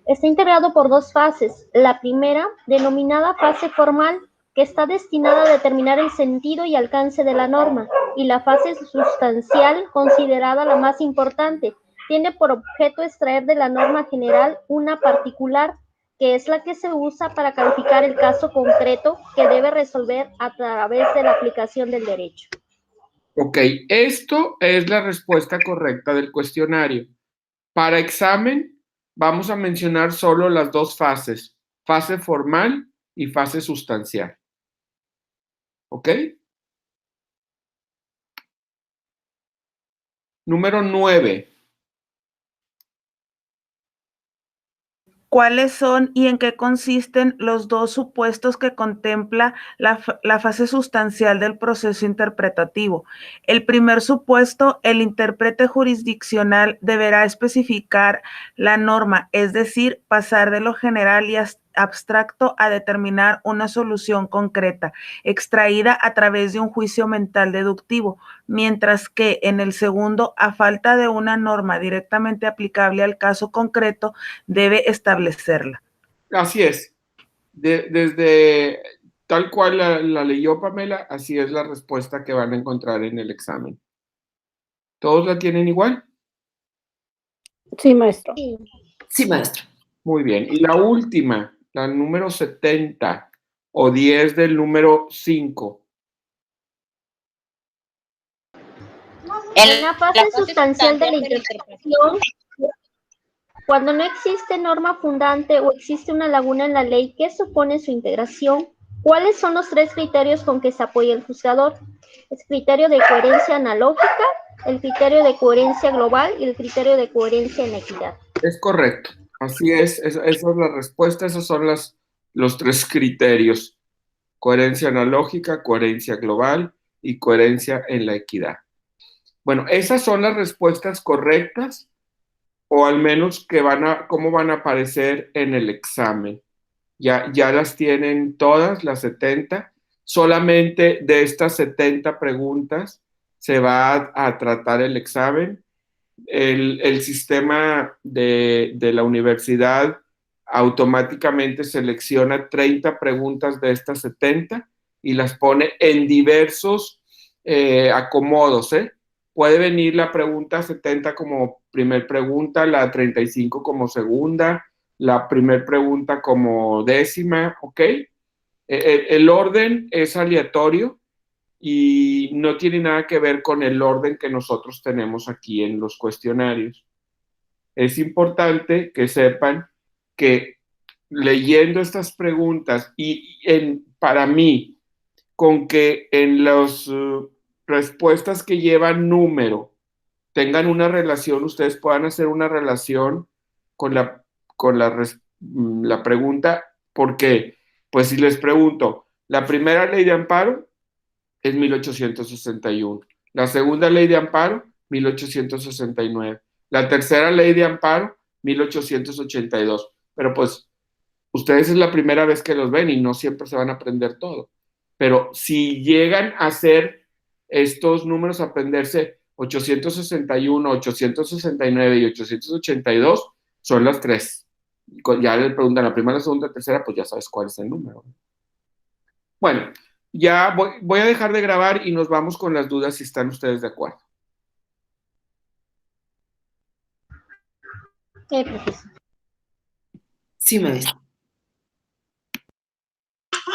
Está integrado por dos fases. La primera, denominada fase formal, que está destinada a determinar el sentido y alcance de la norma, y la fase sustancial, considerada la más importante, tiene por objeto extraer de la norma general una particular, que es la que se usa para calificar el caso concreto que debe resolver a través de la aplicación del derecho. Ok, esto es la respuesta correcta del cuestionario. Para examen, vamos a mencionar solo las dos fases, fase formal y fase sustancial. ¿Ok? Número 9. ¿Cuáles son y en qué consisten los dos supuestos que contempla la fase sustancial del proceso interpretativo? El primer supuesto, el intérprete jurisdiccional deberá especificar la norma, es decir, pasar de lo general y abstracto a determinar una solución concreta, extraída a través de un juicio mental deductivo, mientras que en el segundo, a falta de una norma directamente aplicable al caso concreto, debe establecerla. Así es. Desde tal cual la leyó Pamela, así es la respuesta que van a encontrar en el examen. ¿Todos la tienen igual? Sí, maestro. Sí, maestro. Muy bien. Y la última, la número 70 o 10 del número 5. En la fase sustancial de la interpretación, cuando no existe norma fundante o existe una laguna en la ley que supone su integración, ¿cuáles son los tres criterios con que se apoya el juzgador? El criterio de coherencia analógica, el criterio de coherencia global y el criterio de coherencia en equidad. Es correcto. Así es, esa es la respuesta, esos son los 3 criterios: coherencia analógica, coherencia global y coherencia en la equidad. Bueno, esas son las respuestas correctas, o al menos cómo van a aparecer en el examen. Ya las tienen todas, las 70. Solamente de estas 70 preguntas se va a tratar el examen. El sistema de la universidad automáticamente selecciona 30 preguntas de estas 70 y las pone en diversos acomodos, ¿eh? Puede venir la pregunta 70 como primer pregunta, la 35 como segunda, la primer pregunta como décima, ¿ok? El orden es aleatorio y no tiene nada que ver con el orden que nosotros tenemos aquí en los cuestionarios. Es importante que sepan que leyendo estas preguntas para mí, con que en las respuestas que llevan número tengan una relación, ustedes puedan hacer una relación con la pregunta. ¿Por qué? Pues si les pregunto, la primera ley de amparo es 1861. La segunda ley de amparo, 1869. La tercera ley de amparo, 1882. Pero pues ustedes es la primera vez que los ven y no siempre se van a aprender todo. Pero si llegan a hacer estos números, a aprenderse 861, 869 y 882, son las 3. Ya le preguntan la primera, la segunda, la tercera, pues ya sabes cuál es el número. Bueno, ya voy a dejar de grabar y nos vamos con las dudas si están ustedes de acuerdo. Profesor. Sí, maestra.